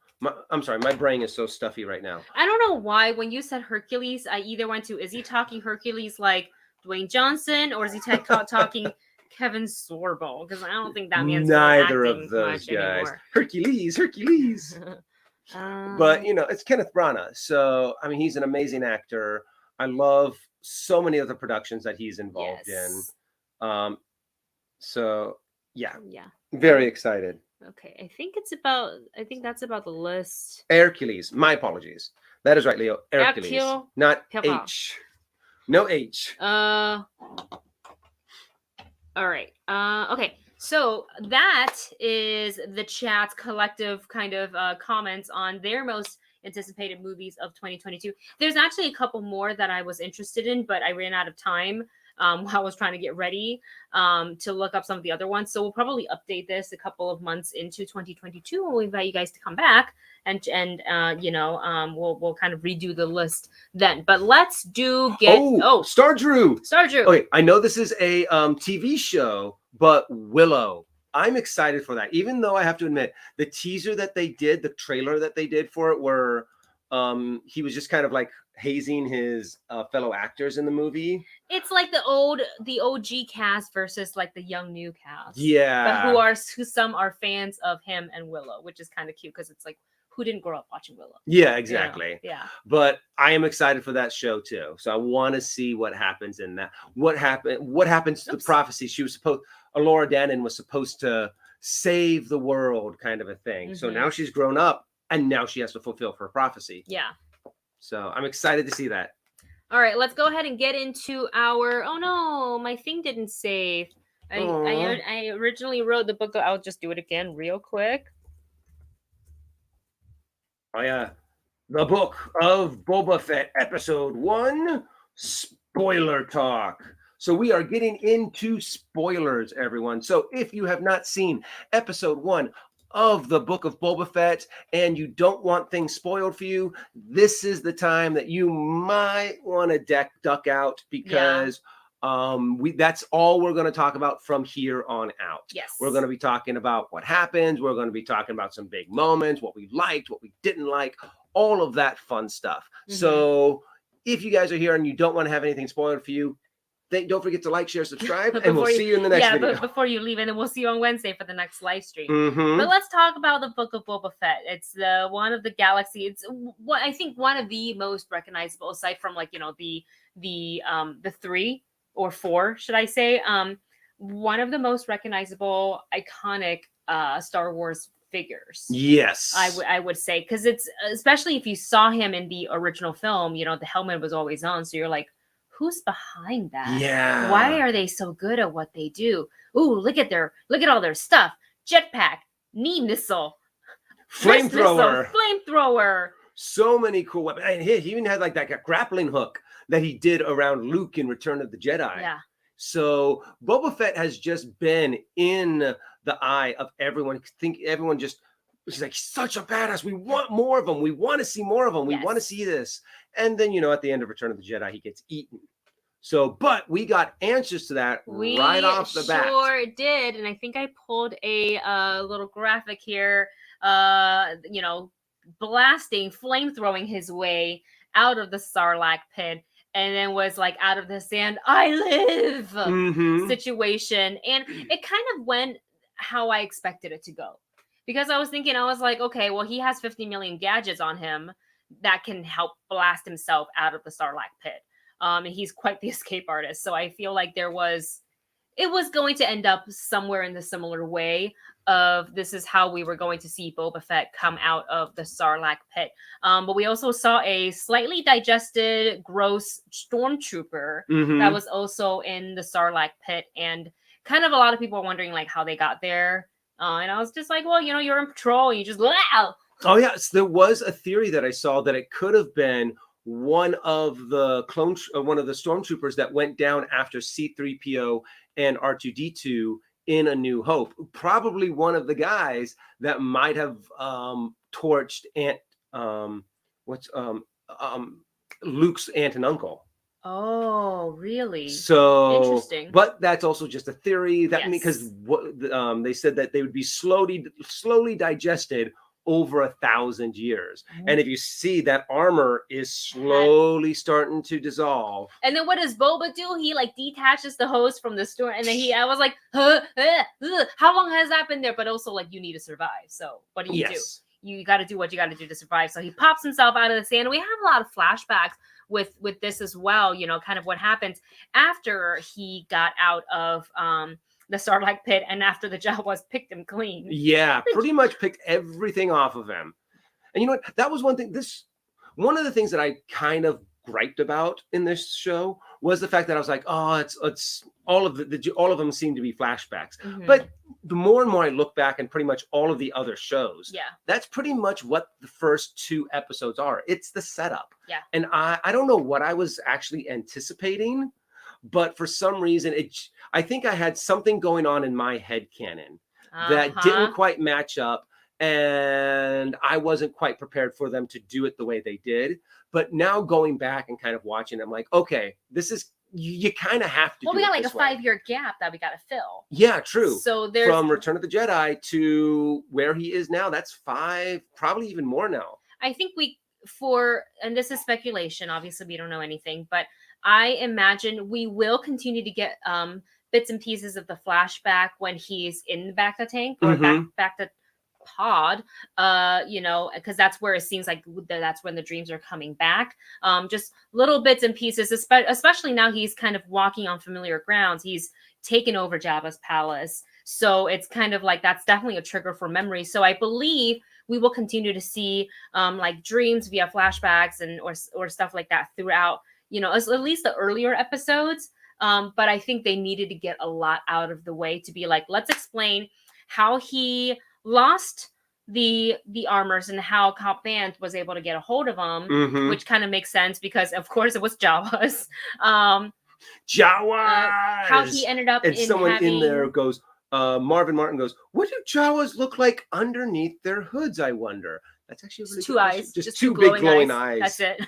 I'm sorry, my brain is so stuffy right now. I don't know why when you said Hercules, I either went to, is he talking Hercules like Dwayne Johnson, or is he talking Kevin Sorbo? Because I don't think that man's neither acting of those much guys. Anymore. Hercules. But it's Kenneth Branagh, so I mean he's an amazing actor. I love so many of the productions that he's involved in. So yeah, very excited. Okay, I think that's about the list. Hercules. My apologies. That is right, Leo. Hercules, not H. No H. All right. Okay. So that is the chat's collective kind of comments on their most anticipated movies of 2022. There's actually a couple more that I was interested in, but I ran out of time while I was trying to get ready to look up some of the other ones. So we'll probably update this a couple of months into 2022, and we'll invite you guys to come back and we'll kind of redo the list then. But let's Star Drew. Star Drew. Okay, I know this is a TV show, but Willow. I'm excited for that. Even though I have to admit, the teaser that they did, the trailer that they did for it, where he was just kind of like hazing his fellow actors in the movie. It's like the OG cast versus like the young new cast. Yeah. But who some are fans of him and Willow, which is kind of cute because it's like, who didn't grow up watching Willow? Yeah, exactly. Yeah. But I am excited for that show too. So I want to see what happens in that. What happens to the prophecy? Laura Dannon was supposed to save the world, kind of a thing. So now she's grown up and now she has to fulfill her prophecy. Yeah. So I'm excited to see that. All right, let's go ahead and get into our. Oh no, my thing didn't save. I originally wrote the book. I'll just do it again real quick. Oh yeah, the Book of Boba Fett, Episode 1, spoiler talk. So we are getting into spoilers, everyone. So if you have not seen Episode 1 of the Book of Boba Fett and you don't want things spoiled for you, this is the time that you might want to duck out because that's all we're going to talk about from here on out. Yes. We're going to be talking about what happens. We're going to be talking about some big moments, what we liked, what we didn't like, all of that fun stuff. So if you guys are here and you don't want to have anything spoiled for you, don't forget to like, share, subscribe, and we'll see you in the next video. But before you leave, and then we'll see you on Wednesday for the next live stream. But let's talk about the Book of Boba Fett. It's one of the galaxy. It's what I think one of the most recognizable, aside from like the 3 or 4, should I say? One of the most recognizable, iconic Star Wars figures. Yes, I would say, because it's especially if you saw him in the original film. The helmet was always on, so you're like, who's behind that? Yeah. Why are they so good at what they do? Ooh, look at all their stuff. Jetpack, knee missile, flamethrower. So many cool weapons. And he even had like that grappling hook that he did around Luke in Return of the Jedi. Yeah. So Boba Fett has just been in the eye of everyone. Everyone just was like, such a badass. We want more of him. We want to see more of him. We want to see this. And then, at the end of Return of the Jedi, he gets eaten. So, but we got answers to that right off the bat. We sure did. And I think I pulled a little graphic here, blasting, flamethrowing his way out of the Sarlacc pit. And then was like, out of the sand, I live situation. And it kind of went how I expected it to go. Because I was like, okay, well, he has 50 million gadgets on him that can help blast himself out of the Sarlacc pit. And he's quite the escape artist. So I feel like it was going to end up somewhere in the similar way of this is how we were going to see Boba Fett come out of the Sarlacc pit. But we also saw a slightly digested, gross stormtrooper that was also in the Sarlacc pit. And kind of a lot of people are wondering like how they got there. And I was just like, well, you're in patrol. You just, Oh yes, there was a theory that I saw that it could have been one of the one of the stormtroopers that went down after C-3PO and R2-D2 in A New Hope. Probably one of the guys that might have torched Luke's aunt and uncle. Oh, really? So interesting. But that's also just a theory that because they said that they would be slowly digested over 1,000 years. And if you see, that armor is slowly starting to dissolve. And then what does Boba do? He like detaches the hose from the store, and then I was like, how long has that been there? But also, like, you need to survive. So what do you do? You got to do what you got to do to survive. So he pops himself out of the sand. We have a lot of flashbacks with this as well. You know, kind of what happens after he got out of the Sarlacc pit, and after the Jawas picked him clean. Yeah, pretty much picked everything off of him. And you know what? That was one thing. One of the things that I kind of griped about in this show was the fact that I was like, oh, it's all of them seem to be flashbacks. But the more and more I look back, and pretty much all of the other shows, that's pretty much what the first 2 episodes are. It's the setup. Yeah. And I don't know what I was actually anticipating, but for some reason I think I had something going on in my headcanon that didn't quite match up, and I wasn't quite prepared for them to do it the way they did. But now going back and kind of watching, I'm like, okay, this is, you kind of have to. Well, we got like a 5-year gap that we got to fill. Yeah, true. So there's from Return of the Jedi to where he is now. That's 5, probably even more now. I think and this is speculation. Obviously, we don't know anything, but I imagine we will continue to get bits and pieces of the flashback when he's in the Bacta tank or Bacta pod, you know, because that's where it seems like that's when the dreams are coming back. Just little bits and pieces, especially now he's kind of walking on familiar grounds. He's taken over Jabba's palace. So it's kind of like that's definitely a trigger for memory. So I believe we will continue to see like dreams via flashbacks and or stuff like that throughout, you know, at least the earlier episodes. But I think they needed to get a lot out of the way to be like, let's explain how he lost the armors and how Cobb Vanth was able to get a hold of them, which kind of makes sense because, of course, it was Jawas. Jawas! How he ended up and someone in there goes, Marvin Martin goes, what do Jawas look like underneath their hoods, I wonder? That's actually really 2 eyes. Just 2 big glowing eyes. That's it.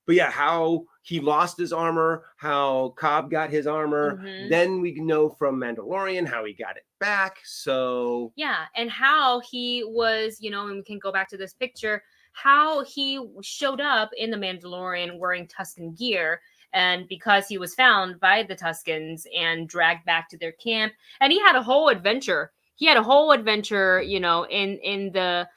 But yeah, how he lost his armor, how Cobb got his armor. Then we know from Mandalorian how he got it back. So yeah, and how he was, you know, and we can go back to this picture, how he showed up in the Mandalorian wearing Tusken gear. And because he was found by the Tuskens and dragged back to their camp, and he had a whole adventure. You know, in the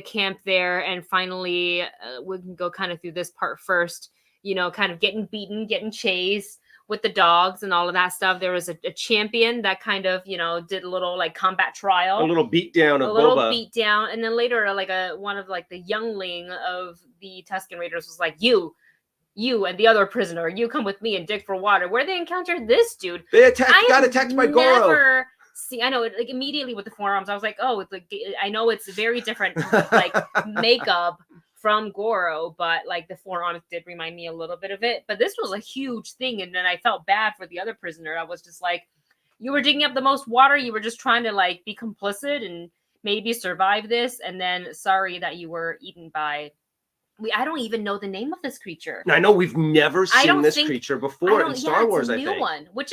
camp there, and finally we can go kind of through this part first. You know, kind of getting beaten, getting chased with the dogs and all of that stuff. There was a champion that kind of, you know, did a little like combat trial, a little beatdown of Boba. And then later, like one of like the youngling of the Tusken Raiders was like, you and the other prisoner, you come with me and dig for water. Where they encountered this dude, they got attacked by Goro. See, I know it, like immediately with the forearms, I was like, oh, it's like, I know it's very different, like makeup from Goro, but like the forearms did remind me a little bit of it. But this was a huge thing, and then I felt bad for the other prisoner. I was just like, you were digging up the most water. You were just trying to like be complicit and maybe survive this, and then sorry that you were eaten by. I don't even know the name of this creature. I know we've never seen this creature before in Star Wars. It's a new one, which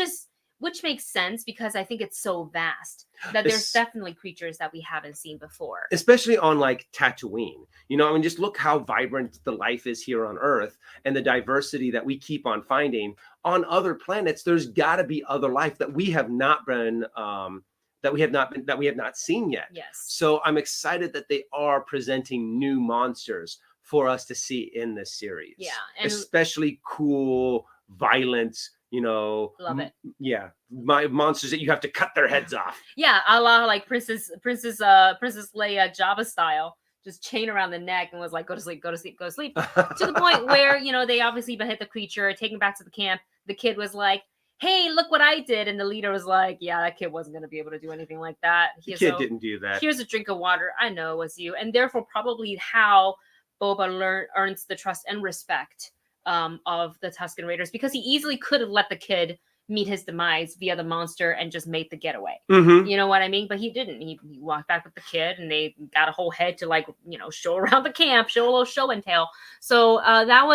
makes sense because I think it's so vast that there's definitely creatures that we haven't seen before. Especially on like Tatooine. You know, I mean, just look how vibrant the life is here on Earth and the diversity that we keep on finding on other planets. There's got to be other life that we have not been that we have not seen yet. Yes. So I'm excited that they are presenting new monsters for us to see in this series. Yeah. And especially cool, violent, you know, love it. Yeah, my monsters that you have to cut their heads off. Yeah, a la like Princess Leia Jabba style, just chain around the neck and was like, go to sleep, go to sleep, go to sleep. To the point where, you know, they obviously hit the creature, taken back to the camp. The kid was like, hey, look what I did. And the leader was like, yeah, that kid wasn't going to be able to do anything like that. The kid didn't do that. Here's a drink of water. I know it was you. And therefore, probably how Boba earns the trust and respect of the Tusken Raiders, because he easily could have let the kid meet his demise via the monster and just made the getaway. You know what I mean? But he didn't. He walked back with the kid, and they got a whole head to, like, you know, show around the camp, show a little show and tell. So that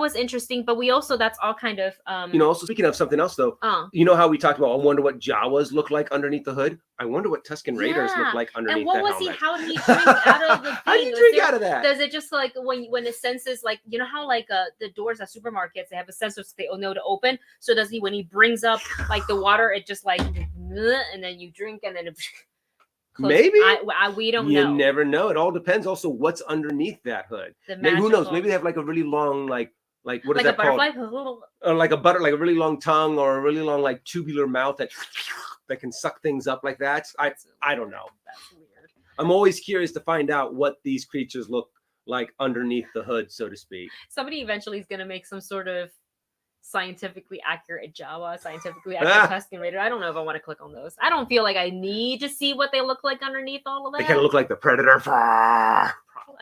was interesting. But we also, that's all kind of you know, also speaking of something else though, you know how we talked about, I wonder what Jawas look like underneath the hood. I wonder what Tusken Raiders look like underneath. And what that was helmet. he? How did he drink out of the thing? How do you drink out of that? Does it just like when it senses, like, you know how like the doors at supermarkets, they have a sensor so they know to open? So does he, when he brings up like the water, it just like, and then you drink and then it maybe we don't know. You never know. It all depends also what's underneath that hood. Maybe, who knows? Maybe they have like a really long like what is like that called? Or like like a really long tongue, or a really long like tubular mouth that can suck things up like that. I don't know. That's weird. I'm always curious to find out what these creatures look like underneath the hood, so to speak. Somebody eventually is going to make some sort of scientifically accurate Jawa, scientifically accurate Tusken Raider. I don't know if I want to click on those. I don't feel like I need to see what they look like underneath all of that. They kind of look like the Predator. I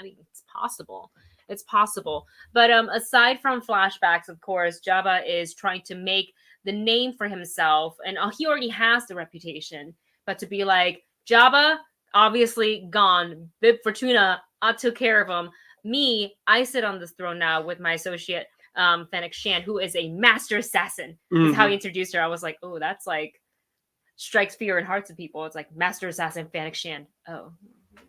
mean, it's possible. It's possible. But aside from flashbacks, of course, Jabba is trying to make the name for himself, and he already has the reputation. But to be like, Jabba, obviously gone. Bib Fortuna, I took care of him. Me, I sit on this throne now with my associate, Fennec Shand, who is a master assassin. Is how he introduced her. I was like, oh, that's like strikes fear in hearts of people. It's like master assassin Fennec Shand. Oh,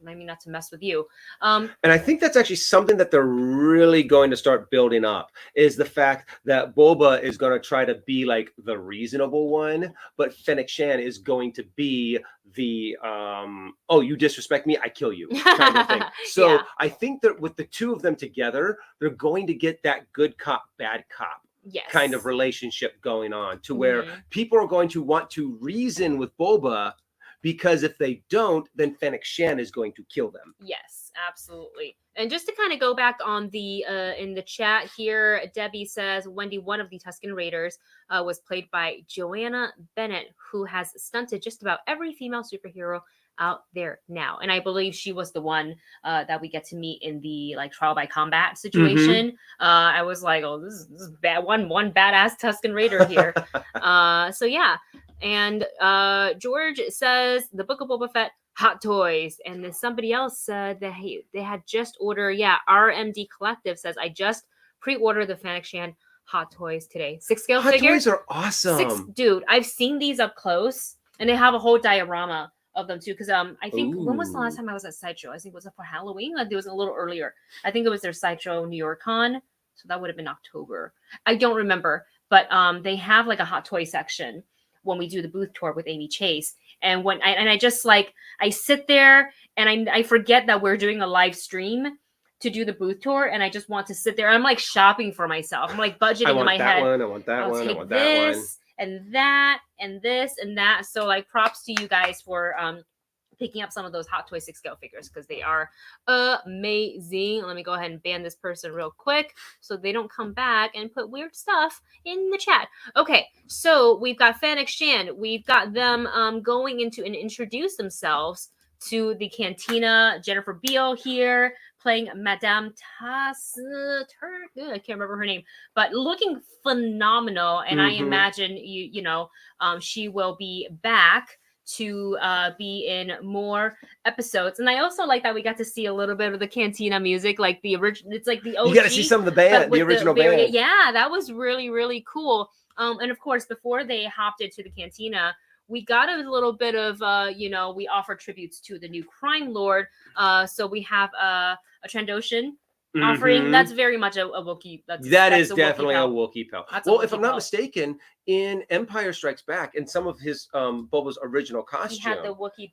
maybe not to mess with you. And I think that's actually something that they're really going to start building up, is the fact that Boba is going to try to be like the reasonable one, but Fennec Shand is going to be the oh, you disrespect me, I kill you kind of thing. So yeah. I think that with the two of them together, they're going to get that good cop, bad cop kind of relationship going on, to where people are going to want to reason with Boba, because if they don't, then Fennec Shand is going to kill them. Yes, absolutely. And just to kind of go back on the in the chat here, Debbie says Wendy, one of the Tusken Raiders, was played by Joanna Bennett, who has stunted just about every female superhero out there now. And I believe she was the one that we get to meet in the like trial by combat situation. I was like, oh, this is bad. One badass Tusken Raider here. So yeah. And George says the Book of Boba Fett hot toys, and then somebody else said that they had just ordered. Yeah, RMD Collective says I just pre-ordered the Fennec Shand hot toys today. 6-scale figures. Hot toys are awesome. Dude, I've seen these up close, and they have a whole diorama of them too. Because I think when was the last time I was at Sideshow? I think it was for Halloween. It was a little earlier. I think it was their Sideshow New York Con, so that would have been October. I don't remember, but they have like a hot toy section when we do the booth tour with Amy Chase. And when I just like, I sit there and I forget that we're doing a live stream to do the booth tour. And I just want to sit there. I'm like shopping for myself. I'm like budgeting in my head. I want that one. I want that one. And that, and this, and that. So like props to you guys for picking up some of those Hot Toy 6-scale figures, because they are amazing. Let me go ahead and ban this person real quick so they don't come back and put weird stuff in the chat. Okay, so we've got Fennec Shand. We've got them going into and introduce themselves to the Cantina. Jennifer Beal here playing Madame Tass. I can't remember her name, but looking phenomenal. And I imagine she will be back to be in more episodes. And I also like that we got to see a little bit of the Cantina music, like the original. It's like the OG. You got to see some of the band, the original band. Yeah, that was really, really cool. And of course, before they hopped into the Cantina, we got a little bit of, we offer tributes to the new crime lord. So we have a Trandoshan offering. That's very much a Wookiee. That is definitely a Wookiee pal. Well, if I'm not mistaken, in Empire Strikes Back, in some of his Boba's original costume,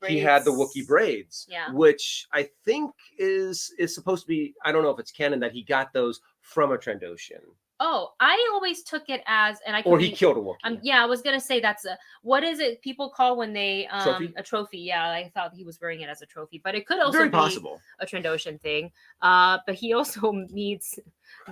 he had the Wookiee braids. Yeah. Which I think is supposed to be, I don't know if it's canon, that he got those from a Trandoshan. Oh, I always took it as, and I could or he killed a Wookiee. Yeah, I was gonna say that's what is it people call when they Trophy? a trophy? Yeah, I thought he was wearing it as a trophy, but it could also Very be possible. a Trandoshan thing. But he also needs.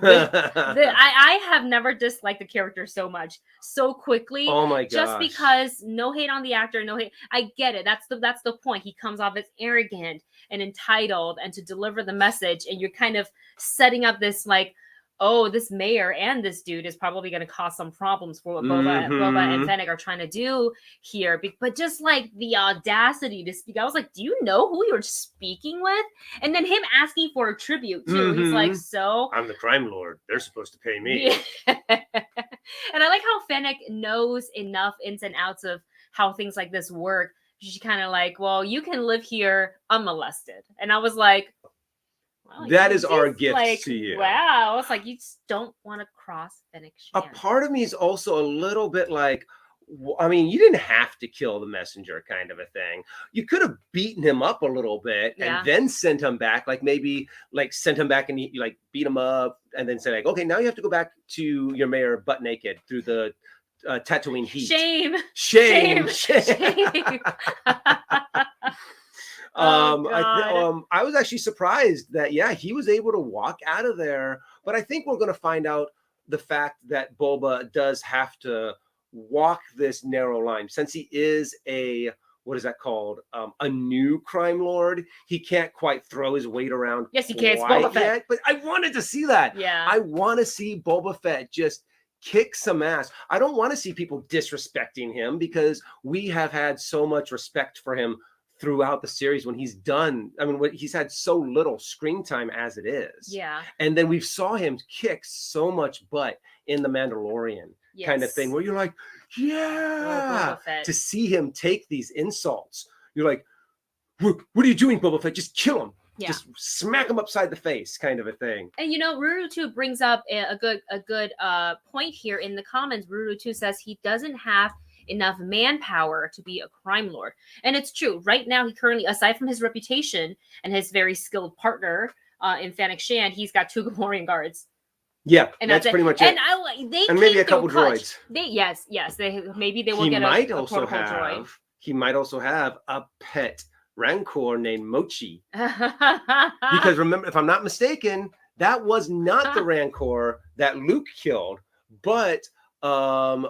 I have never disliked the character so much so quickly. Oh my gosh! Just because no hate on the actor, no hate. I get it. That's the point. He comes off as arrogant and entitled, and to deliver the message, and you're kind of setting up this like, oh, this mayor and this dude is probably going to cause some problems for what Boba and Fennec are trying to do here. But just like the audacity to speak, I was like, do you know who you're speaking with? And then him asking for a tribute too. He's like, so I'm the crime lord. They're supposed to pay me. Yeah. And I like how Fennec knows enough ins and outs of how things like this work. She's kind of like, well, you can live here unmolested. And I was like, wow, that is our gift like, to you. Wow. It's like, you just don't want to cross Fennec Shand. A part of me is also a little bit like, I mean, you didn't have to kill the messenger kind of a thing. You could have beaten him up a little bit and then sent him back, like maybe like sent him back and you like beat him up and then say like, okay, now you have to go back to your mayor butt naked through the Tatooine heat. Shame. I was actually surprised that he was able to walk out of there, but I think we're going to find out the fact that Boba does have to walk this narrow line since he is a what is that called, a new crime lord. He can't quite throw his weight around. Yes, he can. It's Boba Fett. Yet, but I wanted to see that. Yeah, I want to see Boba Fett just kick some ass. I don't want to see people disrespecting him because we have had so much respect for him throughout the series when he's done. I mean, he's had so little screen time as it is. Yeah. And then we saw him kick so much butt in The Mandalorian kind of thing where you're like, yeah, to see him take these insults. You're like, what are you doing, Boba Fett? Just kill him. Yeah. Just smack him upside the face kind of a thing. And you know, Ruru 2 brings up a good point here in the comments. Ruru 2 says he doesn't have enough manpower to be a crime lord. And it's true. Right now, he currently, aside from his reputation and his very skilled partner in Fennec Shand, he's got 2 Gamorrean guards. Yeah, and that's pretty much it. And maybe a couple droids. Maybe they will get a protocol droid. He might also have a pet Rancor named Mochi. Because remember, if I'm not mistaken, that was not the Rancor that Luke killed, but in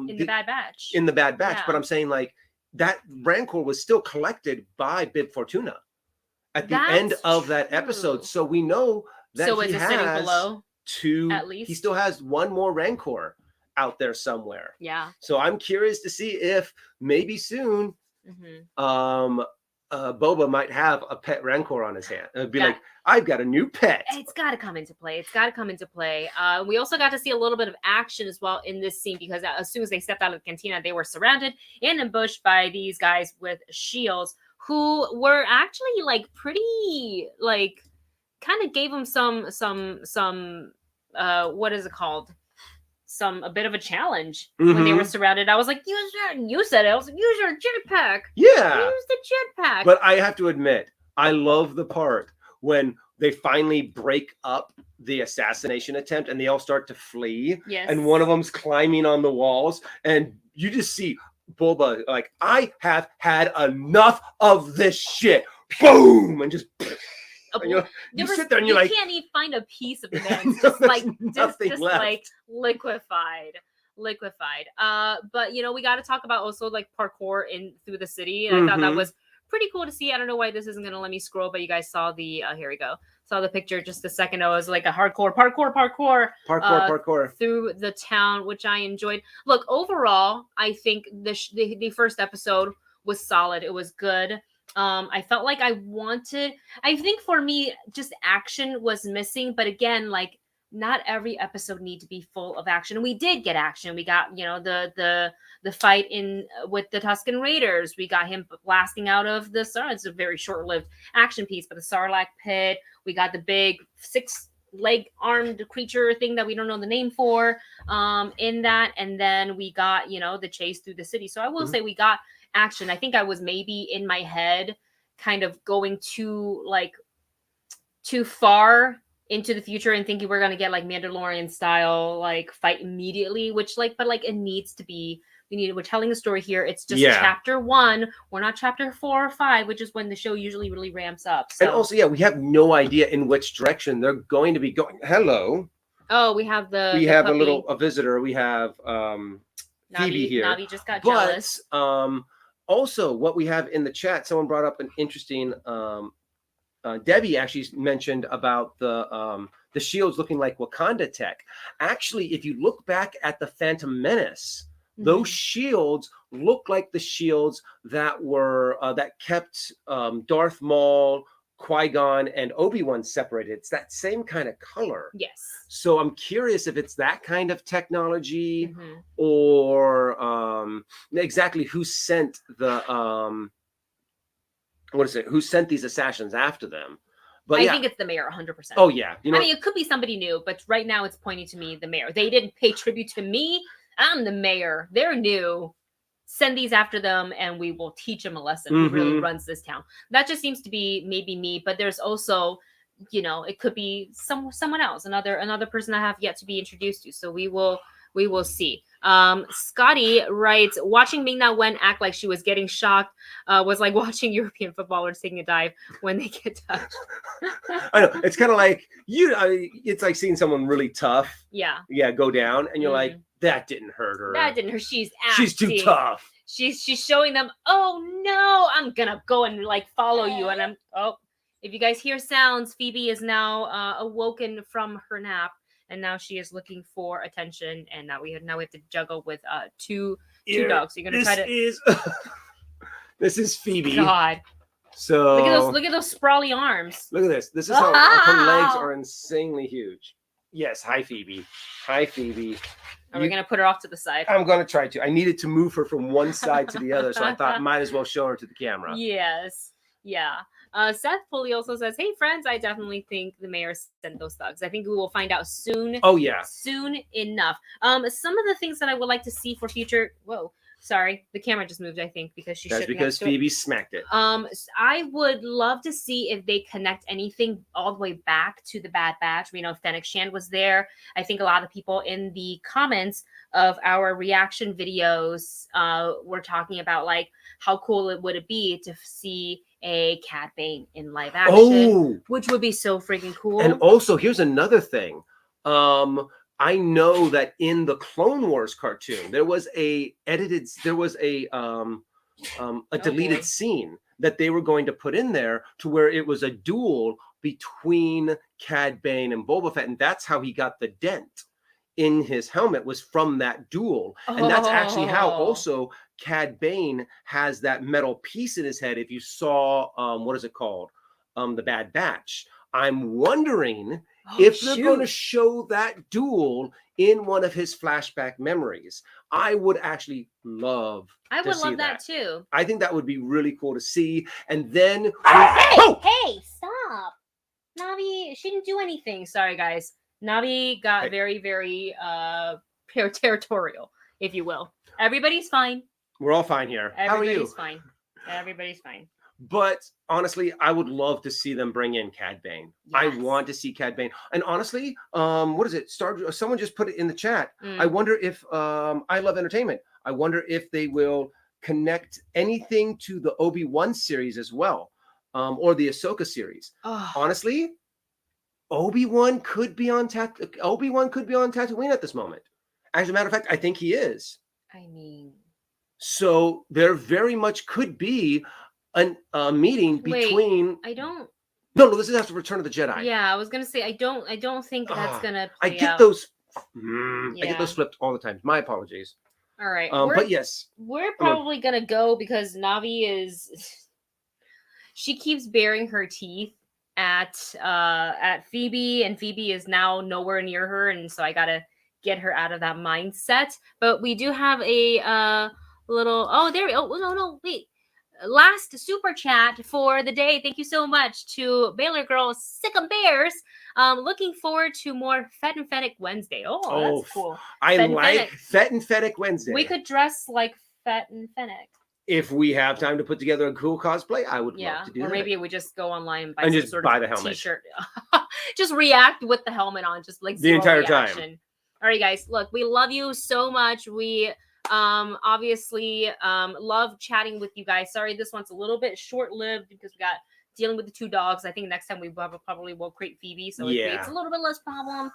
the Bad Batch. In the Bad Batch. Yeah. But I'm saying like that Rancor was still collected by Bib Fortuna at the end of that episode. So we know that he has sitting below 2, at least. He still has 1 more Rancor out there somewhere. Yeah. So I'm curious to see if maybe soon Boba might have a pet Rancor on his hand. It'd be like, I've got a new pet. It's got to come into play. We also got to see a little bit of action as well in this scene because as soon as they stepped out of the cantina, they were surrounded and ambushed by these guys with shields who were actually like pretty like kind of gave them some what is it called? A bit of a challenge when they were surrounded. I was like, you said it. I was like, use your jetpack. Yeah. Use the jetpack. But I have to admit, I love the part when they finally break up the assassination attempt and they all start to flee. Yes. And one of them's climbing on the walls and you just see Boba like, I have had enough of this shit. Boom! And just... You sit there and you can't even find a piece of the man. Just like like liquefied. But you know, we got to talk about also like parkour through the city, and I thought that was pretty cool to see. I don't know why this isn't going to let me scroll, but you guys saw the here we go. Saw the picture just a second ago. It was like a hardcore parkour through the town, which I enjoyed. Look, overall, I think the first episode was solid. It was good. I felt like I think for me, just action was missing. But again, like not every episode need to be full of action. We did get action. We got, you know, the fight with the Tusken Raiders. We got him blasting out of the Sarlacc. It's a very short-lived action piece, but the Sarlacc pit. We got the big 6-leg armed creature thing that we don't know the name for in that. And then we got, you know, the chase through the city. So I will say we got action. I think I was maybe in my head kind of going too far into the future and thinking we're gonna get like Mandalorian style like fight immediately, which like, but like it needs to be. We're telling a story here. It's just chapter 1. We're not chapter 4 or 5, which is when the show usually really ramps up. So. And also, we have no idea in which direction they're going to be going. Hello. Oh, we have the puppy. a visitor. We have Phoebe here. Navi just got jealous. Also, what we have in the chat, someone brought up an interesting. Debbie actually mentioned about the shields looking like Wakanda tech. Actually, if you look back at the Phantom Menace. Those shields look like the shields that were that kept Darth Maul, Qui-Gon, and Obi-Wan separated. It's that same kind of color. Yes. So I'm curious if it's that kind of technology or exactly who sent the who sent these assassins after them. But I think it's the mayor 100%. Oh, yeah. I mean, it could be somebody new, but right now it's pointing to me, the mayor. They didn't pay tribute to me. I'm the mayor. They're new. Send these after them and we will teach them a lesson. Who really runs this town. That just seems to be maybe me, but there's also, it could be someone else, another person I have yet to be introduced to. So we will see. Scotty writes, watching Ming-Na Wen act like she was getting shocked was like watching European footballers taking a dive when they get touched. I know. It's kind of like it's like seeing someone really tough. Yeah. Go down and you're like, that didn't hurt her. That didn't hurt. She's too tough. She's showing them, oh no, I'm gonna go and like follow you. And if you guys hear sounds, Phoebe is now awoken from her nap. And now she is looking for attention, and now we have to juggle with two dogs. So you're gonna try to. This is Phoebe. God. So look at those sprawly arms. Look at this. This is how her legs are insanely huge. Yes. Hi, Phoebe. Are we gonna put her off to the side? I'm gonna try to. I needed to move her from one side to the other, so I thought might as well show her to the camera. Yes. Yeah. Seth Foley also says, hey, friends, I definitely think the mayor sent those thugs. I think we will find out soon. Oh, yeah. Soon enough. Some of the things that I would like to see for future... Whoa. Sorry. The camera just moved, I think, because she That's because Phoebe smacked it. I would love to see if they connect anything all the way back to the Bad Batch. Fennec Shand was there. I think a lot of people in the comments of our reaction videos were talking about, like, how cool it would be to see a Cad Bane in live action, which would be so freaking cool. And also, here's another thing. I know that in the Clone Wars cartoon, there was a deleted scene that they were going to put in there to where it was a duel between Cad Bane and Boba Fett, and that's how he got the dent in his helmet, was from that duel. And that's actually how also Cad Bane has that metal piece in his head. If you saw what is it called, the Bad Batch, I'm wondering if they're going to show that duel in one of his flashback memories. I would actually love that too. I think that would be really cool to see. And then hey, stop. Navi, she didn't do anything. Sorry, guys. Navi got very, very territorial, if you will. Everybody's fine. We're all fine here. How are you? Everybody's fine. But honestly, I would love to see them bring in Cad Bane. Yes. I want to see Cad Bane. And honestly, what is it? Someone just put it in the chat. I wonder if I Love Entertainment. I wonder if they will connect anything to the Obi-Wan series as well, or the Ahsoka series. Honestly, Obi-Wan could be on Tatooine at this moment. As a matter of fact, I think he is. I mean, so there very much could be a meeting between. No, this is after Return of the Jedi. Yeah, I was gonna say I don't think that's gonna. I get those. I get those flipped all the time. My apologies. All right, but yes, we're probably gonna go because Navi is. She keeps baring her teeth at Phoebe, and Phoebe is now nowhere near her, and so I gotta get her out of that mindset. But we do have a little. Wait. Last super chat for the day. Thank you so much to Baylor Girl Sick'em Bears. Looking forward to more Fett and Fennec Wednesday. Oh, that's cool. I like Fett and Fennec Wednesday. We could dress like Fett and Fennec. if we have time to put together a cool cosplay, I would love to do that. Or maybe we just go online and just buy the helmet. T-shirt. Just react with the helmet on, just like the entire reaction. time. All right, guys, look, we love you so much. We obviously love chatting with you guys. Sorry, this one's a little bit short-lived because we got dealing with the 2 dogs. I think next time we probably will create Phoebe, so it creates a little bit less problem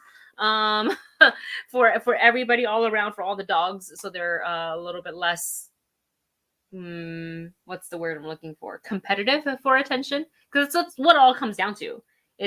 for everybody all around, for all the dogs, so they're a little bit less what's the word I'm looking for? Competitive for attention, because that's what it all comes down to.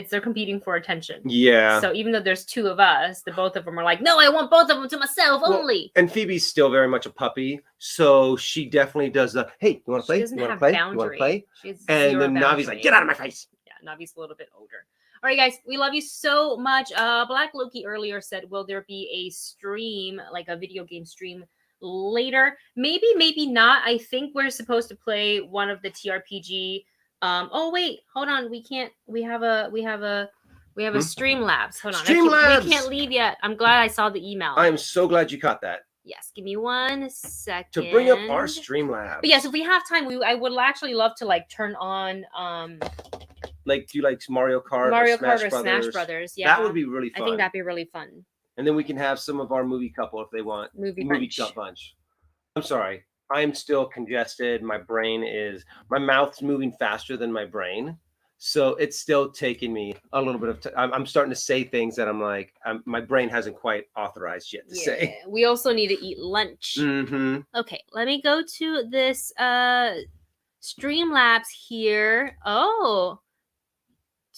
They're competing for attention. Yeah. So even though there's 2 of us, the both of them are like, no, I want both of them to myself only. And Phoebe's still very much a puppy, so she definitely does the, hey, you want to play? You want to play? You want to play? And then Navi's like, get out of my face. Yeah, Navi's a little bit older. All right, guys, we love you so much. Black Loki earlier said, will there be a stream, like a video game stream later? Maybe, maybe not. I think we're supposed to play one of the TRPG. Oh wait, hold on. We can't. We have a Streamlabs. Hold on. Streamlabs. We can't leave yet. I'm glad I saw the email. I am so glad you caught that. Yes, give me 1 second to bring up our Streamlabs. But yes, if we have time, I would actually love to like turn on like do you like Mario Kart or Smash Brothers? Yeah, that would be really fun. I think that'd be really fun. And then we can have some of our movie couple if they want. Movie bunch. I'm sorry. I'm still congested. My mouth's moving faster than my brain. So it's still taking me a little bit of time. I'm starting to say things that I'm like, my brain hasn't quite authorized yet to say. We also need to eat lunch. Okay, let me go to this Streamlabs here. Oh,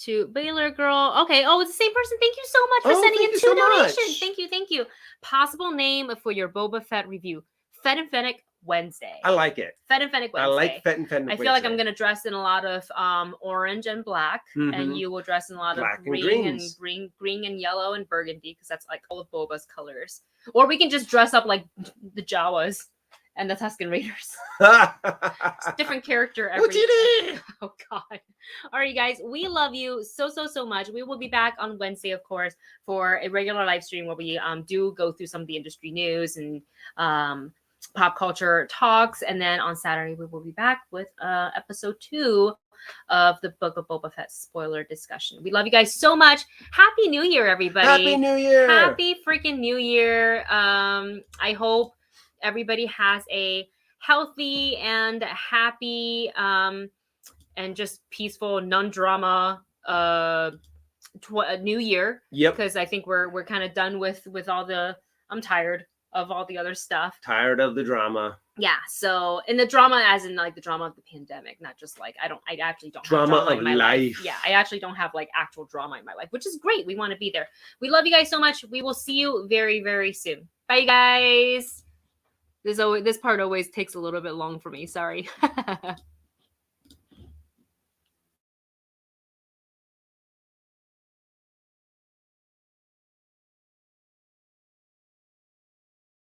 to Baylor Girl. Okay, it's the same person. Thank you so much for sending in 2 donations. Thank you. Possible name for your Boba Fett review. Fett and Fennec Wednesday. I like it. Fett and Fennec Wednesday. I like Fett and Fennec Wednesday. I feel like I'm gonna dress in a lot of orange and black, and you will dress in a lot of green and yellow and burgundy, because that's like all of Boba's colors. Or we can just dress up like the Jawas and the Tusken Raiders. Different character every. What you did? Oh God! All right, guys, we love you so much. We will be back on Wednesday, of course, for a regular live stream where we do go through some of the industry news and pop culture talks, and then on Saturday we will be back with episode 2 of the Book of Boba Fett spoiler discussion. We love you guys so much. Happy New Year, everybody! Happy New Year! Happy freaking New Year! I hope everybody has a healthy and happy and just peaceful, non-drama New Year. Yep. Because I think we're kind of done with all the. I'm tired of all the other stuff. Tired of the drama. Yeah. So, in the drama, as in like the drama of the pandemic, not just like I actually don't have drama of in my life. Yeah, I actually don't have like actual drama in my life, which is great. We want to be there. We love you guys so much. We will see you very, very soon. Bye, guys. This part always takes a little bit long for me. Sorry.